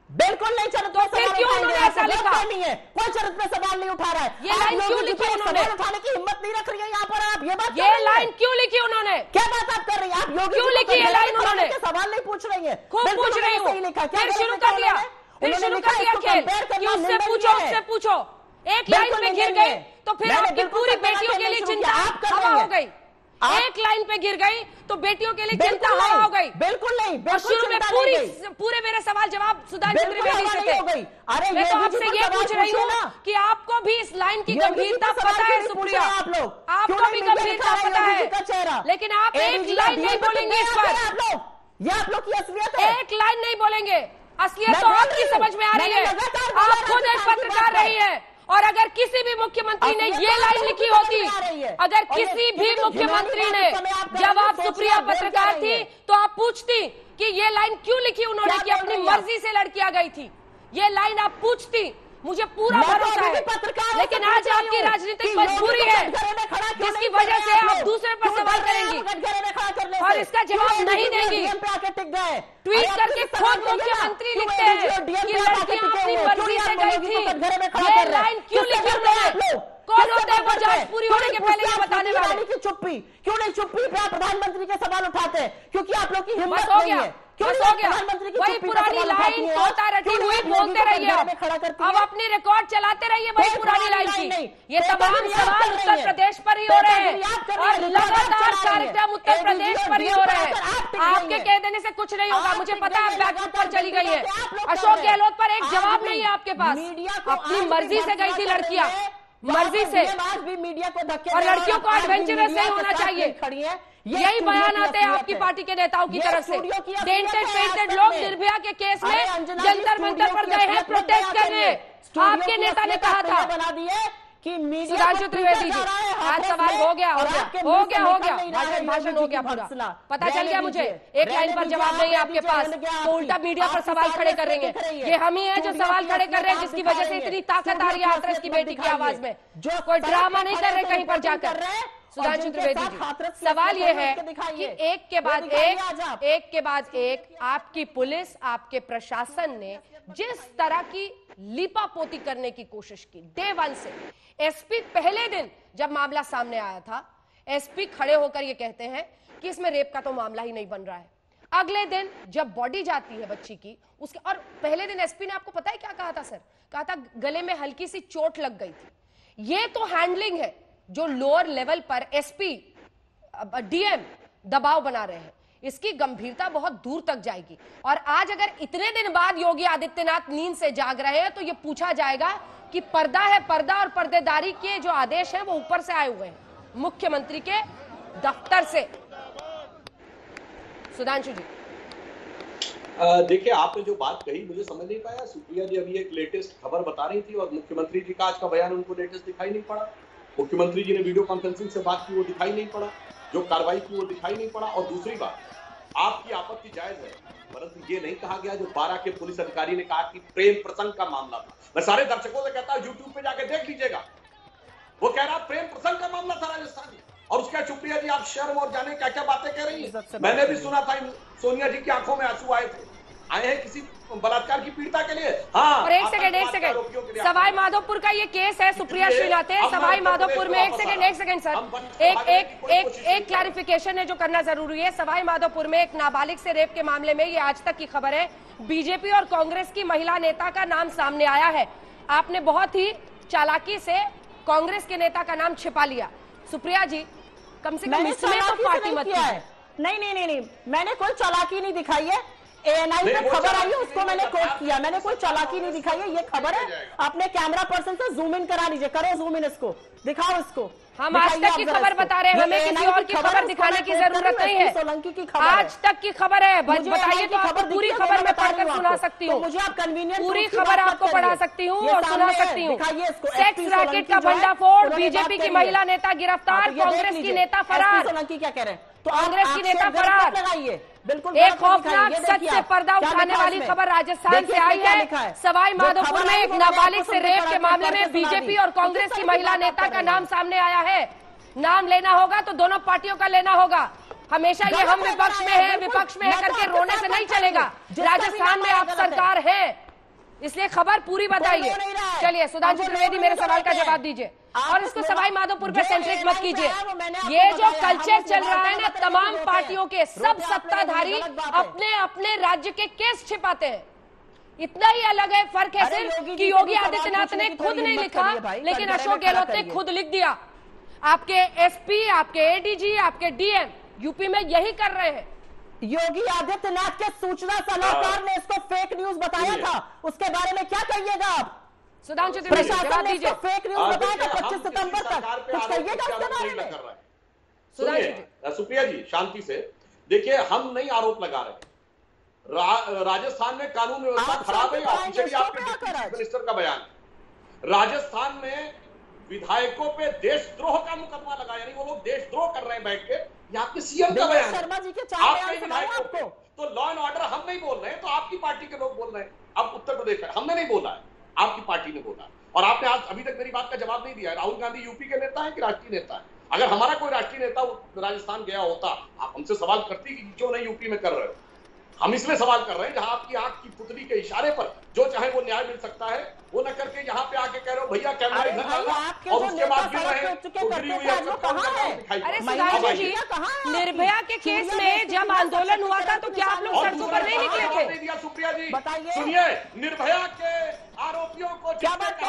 बिल्कुल नहीं, चरित्र तो फिर क्यों उन्होंने ऐसा लिखा? नहीं है, कोई चरित्र पे सवाल नहीं उठा रहा है। ये लाइन क्यों लिखी उन्होंने? सवाल उठाने की हिम्मत नहीं रख रही है यहाँ पर आप। ये लाइन क्यों लिखी उन्होंने? क्या बात आप कर रही है? आप योगी क्यों लिखी है लाइन उन्होंने? सवाल नहीं पूछ रही है, खूब पूछ रही हूँ। फिर शुरू कर दिया, फिर शुरू कर दिया खेल कि उससे पूछो, उससे पूछो। एक लाइन पे गिर गई तो फिर आपकी पूरी बेटियों के लिए चिंता हवा हो गई। एक लाइन पे गिर गई तो बेटियों के लिए चिंता हवा हो गई। बिल्कुल नहीं, और शुरू में पूरे मेरे सवाल जवाब सुधांशु त्रिवेदी से थे। अरे मैं तो आपसे ये पूछ रही हूँ कि आपको भी इस लाइन की गंभीरता पता है सुप्रिया? आपको भी गंभीरता पता है, लेकिन आप एक लाइन नहीं बोलेंगे इस पर। ये आप लोग की असलियत है। एक लाइन नहीं बोलेंगे। असलियत तो आपकी समझ में आ रही है, आप खुद एक पत्रकार रही है। और अगर किसी भी मुख्यमंत्री ने ये लाइन लिखी होती, अगर किसी भी मुख्यमंत्री ने, जब आप सुप्रिया पत्रकार थी तो आप पूछती कि ये लाइन क्यों लिखी उन्होंने कि अपनी मर्जी से लड़कियां गई थी? ये लाइन आप पूछती, मुझे पूरा भरोसा है। लेकिन आज आपकी राजनीतिक मजबूरी है जिसकी वजह से आप दूसरे पर सवाल करेंगी और इसका जवाब नहीं देंगी। ट्वीट करके खुद मुख्यमंत्री लिखते हैं कि लड़कियां अपनी मर्जी से गई थी। ये लाइन क्यों लिखी उन्होंने? कौन होते हैं वो जांच पूरी होने के पहले ये बताने वाले? की चुप्पी क्यों नहीं? चुप्पी पे आप प्रधानमंत्री के सवाल उठाते हैं क्योंकि आप लोग की हिम्मत नहीं है। बस हो गया, वही पुरानी लाइन तोता रटी हुई बोलते रहिए। अब अपनी रिकॉर्ड चलाते रहिए वही पुरानी लाइन की। ये तमाम सवाल उत्तर प्रदेश पर ही हो रहे हैं और लगातार कार्यक्रम उत्तर प्रदेश पर ही हो रहे हैं। आपके कह देने से कुछ नहीं होगा, मुझे पता है। बैकफुट पर चली गई है अशोक गहलोत पर, एक जवाब नहीं है आपके पास। अपनी मर्जी से गई थी लड़कियां, मर्जी से। और लड़कियों को एडवेंचरस नहीं होना चाहिए। यही बयान आते हैं आपकी पार्टी के नेताओं की तरफ से। डेंटेड पेंटेड लोग निर्भया के केस में जंतर मंतर पर गए हैं प्रोटेस्ट करने। आपके नेता ने कहा था बना दिए कि सुधांशु त्रिवेदी जी, आज सवाल हो गया भाषण हो गया पूरा, पता चल गया मुझे। एक लाइन पर जवाब नहीं है आपके पास, तो उल्टा मीडिया पर सवाल खड़े कर रहे हैं। ये हम ही हैं जो सवाल खड़े कर रहे हैं, जिसकी वजह से इतनी ताकत आ रही है हाथरस की बेटी की आवाज में। जो कोई ड्रामा नहीं कर रहे कहीं पर जाकर। सुधांशु त्रिवेदी जी, सवाल ये है कि एक के बाद एक आपकी पुलिस, आपके प्रशासन ने जिस तरह की लीपापोती करने की कोशिश की डे 1 से। एसपी पहले दिन जब मामला सामने आया था, एसपी खड़े होकर ये कहते हैं कि इसमें रेप का तो मामला ही नहीं बन रहा है। अगले दिन जब बॉडी जाती है बच्ची की, उसके और पहले दिन एसपी ने आपको पता है क्या कहा था सर? कहा था गले में हल्की सी चोट लग गई थी। ये तो हैंडलिंग है जो लोअर लेवल पर एसपी डीएम दबाव बना रहे हैं, इसकी गंभीरता बहुत दूर तक जाएगी। और आज अगर इतने दिन बाद योगी आदित्यनाथ नींद से जाग रहे हैं तो ये पूछा जाएगा कि पर्दा है पर्दा, और पर्देदारी के जो आदेश हैं वो ऊपर से आए हुए हैं, मुख्यमंत्री के दफ्तर से। सुधांशु जी, देखिए आपने जो बात कही मुझे समझ नहीं पाया। सुप्रिया जी अभी एक लेटेस्ट खबर बता रही थी और मुख्यमंत्री जी का आज का बयान उनको लेटेस्ट दिखाई नहीं पड़ा। मुख्यमंत्री जी ने वीडियो कॉन्फ्रेंसिंग से बात की, वो दिखाई नहीं पड़ा। जो कार्रवाई की वो दिखाई नहीं पड़ा। और दूसरी बात, आपकी आपत्ति जायज है, परंतु ये नहीं कहा गया जो 12 के पुलिस अधिकारी ने कहा कि प्रेम प्रसंग का मामला था। मैं सारे दर्शकों से कहता हूं यूट्यूब पे जाके देख लीजिएगा, वो कह रहा प्रेम प्रसंग का मामला था राजस्थान में। और उसका सुप्रिया जी आप शर्म और जाने क्या क्या बातें कह रही है। मैंने भी सुना था सोनिया जी की आंखों में आंसू आए हैं किसी बलात्कार की पीड़िता के लिए। हाँ, और एक सेकंड, सवाई माधोपुर का ये केस है सुप्रिया श्रीनाथ है सवाई माधोपुर में। एक सेकंड सर, एक क्लैरिफिकेशन है जो करना जरूरी है। सवाई माधोपुर में एक नाबालिग से रेप के मामले में, ये आज तक की खबर है, बीजेपी और कांग्रेस की महिला नेता का नाम सामने आया है। आपने बहुत ही चालाकी से कांग्रेस के नेता का नाम छिपा लिया। सुप्रिया जी, कम से कम इसमें तो पार्टी मत कीजिए। नहीं, मैंने कोई चालाकी नहीं दिखाई है। ANI पे खबर आई है, उसको मैंने कोट किया। मैंने कोई चालाकी नहीं दिखाई है, ये खबर है। अपने कैमरा पर्सन से जूम इन करा लीजिए, करो जूम इन, इसको दिखाओ, इसको। हम आज तक की खबर बता रहे हैं, हमें किसी और की खबर दिखाने की जरूरत नहीं है। सोलंकी की खबर आज तक की खबर है, बताइए तो आपको पूरी खबर मैं पढ़कर सुना सकती हूँ। मुझे आप कन्वीनियंट पूरी खबर आपको पढ़ा सकती हूँ और सुना सकती हूँ। सेक्स रैकेट का भंडाफोड़, बीजेपी की महिला नेता गिरफ्तार, कांग्रेस की नेता फरार। सोलंकी क्या कह रहे हैं? तो कांग्रेस की नेता फरार। बिल्कुल एक खौफनाक सच से पर्दा उठाने वाली खबर राजस्थान से आई है। सवाई माधोपुर में एक नाबालिग से रेप के मामले में बीजेपी और कांग्रेस की महिला नेता का नाम सामने आया है। नाम लेना होगा तो दोनों पार्टियों का लेना होगा। हमेशा ये हम विपक्ष में है करके रोने से नहीं चलेगा। राजस्थान में आप सरकार है, इसलिए खबर पूरी बताइए। चलिए सुधांशु त्रिवेदी, मेरे सवाल का जवाब दीजिए और इसको सवाई माधोपुर पे सेंट्रिक मत कीजिए। ये जो कल्चर चल रहा है ना, तमाम पार्टियों के सब सत्ताधारी अपने अपने राज्य के केस छिपाते हैं। इतना ही अलग है, फर्क है सिर्फ कि योगी आदित्यनाथ ने खुद नहीं लिखा, लेकिन अशोक गहलोत ने खुद लिख दिया। आपके एसपी, आपके एडीजी, आपके डीएम यूपी में यही कर रहे हैं। योगी आदित्यनाथ के सूचना सलाहकार ने इसको फेक न्यूज बताया था, उसके बारे में क्या कहिएगा आप? सुधांशु त्रिवेदी, प्रशासन ने इसको फेक न्यूज बताया था 25 सितंबर तक, कुछ कहिएगा उसके बारे में? सुनिए सुप्रिया जी, शांति से देखिए, हम नहीं आरोप लगा रहे। राजस्थान में कानून व्यवस्था खराब है, ऑफिशियली आपके मिनिस्टर का बयान। राजस्थान में विधायकों पे देशद्रोह का मुकदमा लगा, यानी वो लोग देशद्रोह कर रहे हैं बैठ के। यहाँ के सीएम का बयान, शर्मा जी के आपके विधायकों पे तो लॉ एंड ऑर्डर हम नहीं बोल रहे हैं, तो आपकी पार्टी के लोग बोल रहे हैं। अब उत्तर प्रदेश में हमने नहीं बोला है, आपकी पार्टी ने बोला। और आपने आज अभी तक मेरी बात का जवाब नहीं दिया। राहुल गांधी यूपी के नेता है कि राष्ट्रीय नेता है? अगर हमारा कोई राष्ट्रीय नेता राजस्थान गया होता, आप हमसे सवाल करती कि क्यों नहीं यूपी में कर रहे हो। हम इसमें सवाल कर रहे हैं जहां आपकी आंख की पुतली के इशारे पर जो चाहे वो न्याय मिल सकता है, वो न करके यहाँ पे आके कह रहे हो भैया कैमरा इधर डालना, और उसके बाद गिर रहे हैं। अरे सुधांशु जी, निर्भया के केस में जब आंदोलन हुआ था तो क्या आप लोग सड़कों पर नहीं निकले थे? सुप्रिया जी सुनिए, निर्भया के आरोपियों को क्या बात है,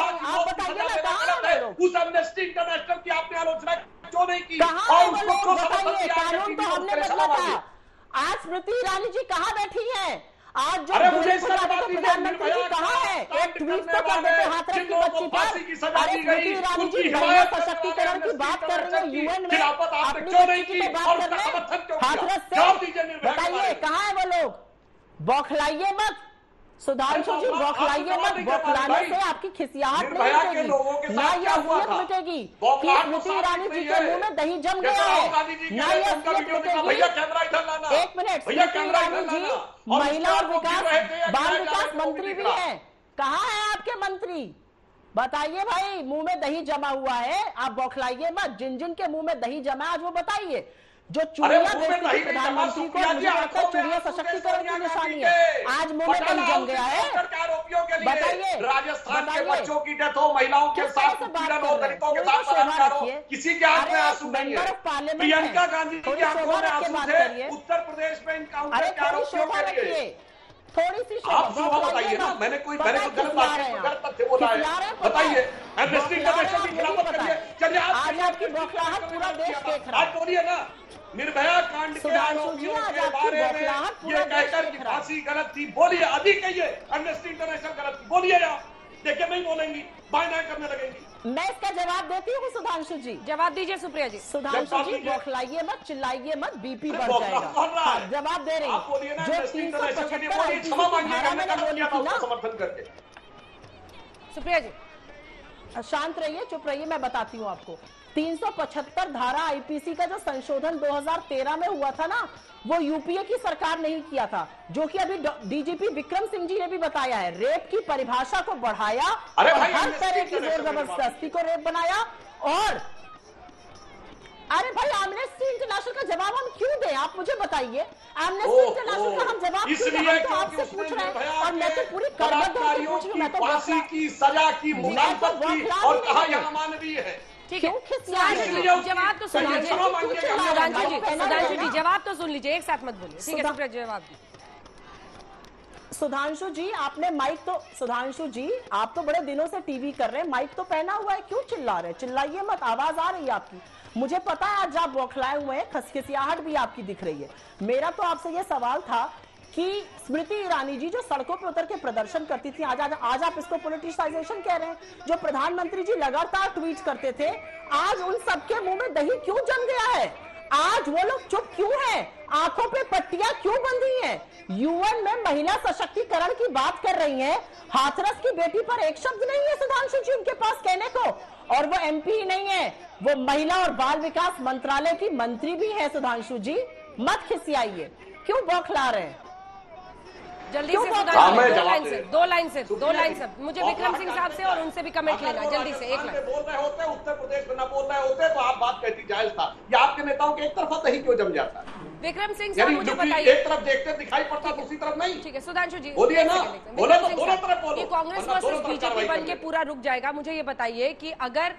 उस एमनेस्टी इंटरनेशनल की आपने आलोचना क्यों नहीं की? कानून तो हमने बदला था। आज स्मृति ईरानी जी कहाँ बैठी हैं? आज जो प्रधानमंत्री जी कहाँ है? एक ट्वीट तो कर देते हाथरस की बच्ची पर। अरे स्मृति ईरानी जी महिला सशक्तिकरण की बात कर रही है, यूएन में अपनी बच्ची की बात कर रहे हैं हाथरस से। बताइए कहाँ है वो लोग? बौखलाइए मत, सुधांशु जी बौखलाइए मत, बौखलाने से आपकी खिसियाहट नहीं मिटेगी, ना ये असलियत मिटेगी कि स्मृति ईरानी जी के मुंह में दही जम गया है, ना ये असलियत मिटेगी। एक मिनट, स्मृति ईरानी जी महिला और बाल विकास मंत्री भी है, कहाँ है आपके मंत्री? बताइए भाई, मुंह में दही जमा हुआ है, आप बौखलाइए मत। जिन जिन के मुंह में दही जमा है आज वो बताइए। जो चुड़िया प्रधानमंत्री को, मुझे लगता है चुड़िया सशक्तिकरण की निशानी है, आज मुंह में दही जम गया है। बताइए, राजस्थान के बच्चों की डेथ हो, महिलाओं के साथ उत्पीड़न हो, दलितों के साथ बलात्कार हो, किसी के आंख में आंसू नहीं है। प्रियंका गांधी की आंखों में आंसू थे उत्तर प्रदेश में इनकाउंटर के आरोपियों के लिए। थोड़ी सी आप शोभा बताइए ना, मैंने कोई गलत बात गलत तथ्य बोला है, बताइए। एमनेस्टी इंटरनेशनल की खिलाफत करिए, चलिए आज आपकी बौखलाहट पूरा देश देख रहा है। आज बोलिए ना, निर्भया कांड के आरोपियों के बारे में ये कहकर कि फांसी गलत थी, बोलिए, अधिक कहिए एमनेस्टी इंटरनेशनल गलत थी, बोलिए आप। देखिए नहीं बोलेंगी, बाएं करने लगेंगी। मैं इसका जवाब देती हूँ सुधांशु जी। जवाब दीजिए सुप्रिया जी। सुधांशु जी बौखलाइए मत, चिल्लाइए मत, बीपी बढ़ जाएगा। जवाब दे रही हूँ, जो 375 समर्थन करके। सुप्रिया जी शांत रहिए, चुप रहिए, मैं बताती हूँ आपको। 375 धारा आईपीसी का जो संशोधन 2013 में हुआ था ना, वो यूपीए की सरकार नहीं किया था, जो कि अभी डीजीपी विक्रम सिंह जी ने भी बताया है। रेप की परिभाषा को बढ़ाया और हर तरह की जोर जबरदस्ती को रेप बनाया। और अरे भाई, एमनेस्टी इंटरनेशनल का जवाब हम क्यों दें, आप मुझे बताइए। एमनेस्टी इंटरनेशनल का हम जवाब क्यों दें? तो आपसे पूछ रहे हैं और मैं तो पूरी कर्मचारियों की फांसी की सजा की मुखालफत की और कहा यह अमानवीय है। ठीक है, जवाब तो सुन लीजिए सुधांशु जी, जवाब तो सुन लीजिए, एक साथ मत बोलिए। ठीक है सुप्रिया, जवाब सुधांशु जी, आपने माइक तो, सुधांशु जी आप तो बड़े दिनों से टीवी कर रहे हैं, माइक तो पहना हुआ है, क्यों चिल्ला रहे हैं? चिल्लाइए मत, आवाज आ रही है आपकी। मुझे पता है आज आप बौखलाए हुए हैं, खिसियाहट भी आपकी दिख रही है। मेरा तो आपसे ये सवाल था कि स्मृति ईरानी जी जो सड़कों पर उतर के प्रदर्शन करती थी, आज आप इसको पॉलिटिसाइजेशन कह रहे हैं। जो प्रधानमंत्री जी लगातार ट्वीट करते थे, आज उन सबके मुंह में दही क्यों जम गया है? आज वो लोग चुप क्यों हैं? आंखों पे पट्टियां क्यों बंधी हैं? यूएन में महिला सशक्तिकरण की बात कर रही हैं, हाथरस की बेटी पर एक शब्द नहीं है सुधांशु जी उनके पास कहने को। और वो एमपी ही नहीं है, वो महिला और बाल विकास मंत्रालय की मंत्री भी है। सुधांशु जी मत खिसियाइए, क्यों बौखला रहे हैं? जल्दी से दो लाइन से मुझे विक्रम सिंह साहब से और उनसे भी कमेंट लेना, जल्दी से एक लाइन। बोल रहे होते उत्तर प्रदेश में ना बोल रहे होते तो आप बात कहती जायज था। या आपके नेताओं के एक तरफा दही क्यों जम जाता है? विक्रम सिंह साहब मुझे बताइए, एक तरफ देखते दिखाई पड़ता, दूसरी तरफ नहीं। ठीक है सुधांशु जी, बोलिए ना, बोलो तो दोनों तरफ बोलो। कांग्रेस वर्सेस बीजेपी बन के पूरा रुक जाएगा। मुझे ये बताइए कि अगर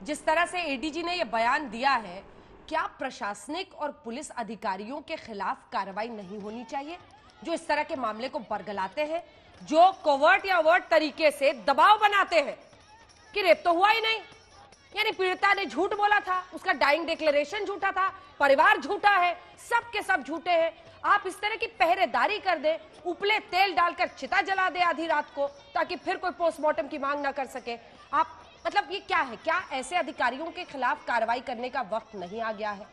जिस तरह से एडीजी ने ये बयान दिया है, क्या प्रशासनिक और पुलिस अधिकारियों के खिलाफ कार्रवाई नहीं होनी चाहिए जो इस तरह के मामले को बरगलाते हैं, जो कोवर्ट या अवर्ट तरीके से दबाव बनाते हैं कि रेप तो हुआ ही नहीं, यानी पीड़िता ने झूठ बोला था, उसका डाइंग डिक्लेरेशन झूठा था, परिवार झूठा है, सब के सब झूठे हैं। आप इस तरह की पहरेदारी कर दे, उपले तेल डालकर चिता जला दे आधी रात को, ताकि फिर कोई पोस्टमार्टम की मांग ना कर सके। आप मतलब ये क्या है? क्या ऐसे अधिकारियों के खिलाफ कार्रवाई करने का वक्त नहीं आ गया है?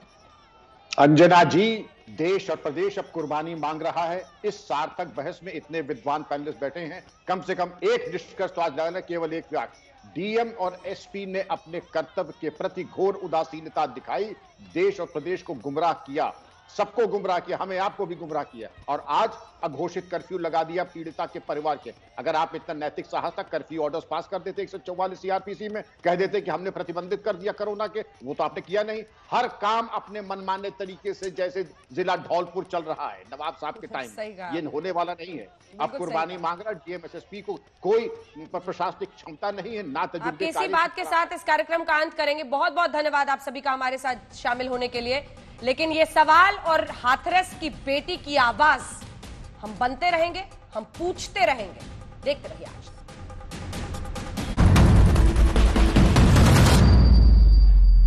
अंजना जी, देश और प्रदेश अब कुर्बानी मांग रहा है। इस सार्थक बहस में इतने विद्वान पैनलिस्ट बैठे हैं, कम से कम एक निष्कर्ष तो आज लगाना, केवल एक वाक्य, डीएम और एसपी ने अपने कर्तव्य के प्रति घोर उदासीनता दिखाई, देश और प्रदेश को गुमराह किया, सबको गुमराह किया, हमें आपको भी गुमराह किया, और आज अघोषित कर्फ्यू लगा दिया पीड़िता के परिवार के। अगर आप इतना नैतिक साहस तक कर्फ्यू ऑर्डर्स पास कर देते 144 सीआरपीसी में, कह देते कि हमने प्रतिबंधित कर दिया कोरोना के, वो तो आपने किया नहीं। हर काम अपने मनमाने तरीके से, जैसे जिला धौलपुर चल रहा है नवाब साहब के टाइम, ये होने वाला नहीं है। अब कुर्बानी मांग रहा डीएम एसएसपी को, कोई प्रशासनिक क्षमता नहीं है, ना तजुर्बे। इसी बात के साथ इस कार्यक्रम का अंत करेंगे। बहुत बहुत धन्यवाद आप सभी का हमारे साथ शामिल होने के लिए। लेकिन ये सवाल और हाथरस की बेटी की आवाज हम बनते रहेंगे, हम पूछते रहेंगे। देखते रहिए आज तक।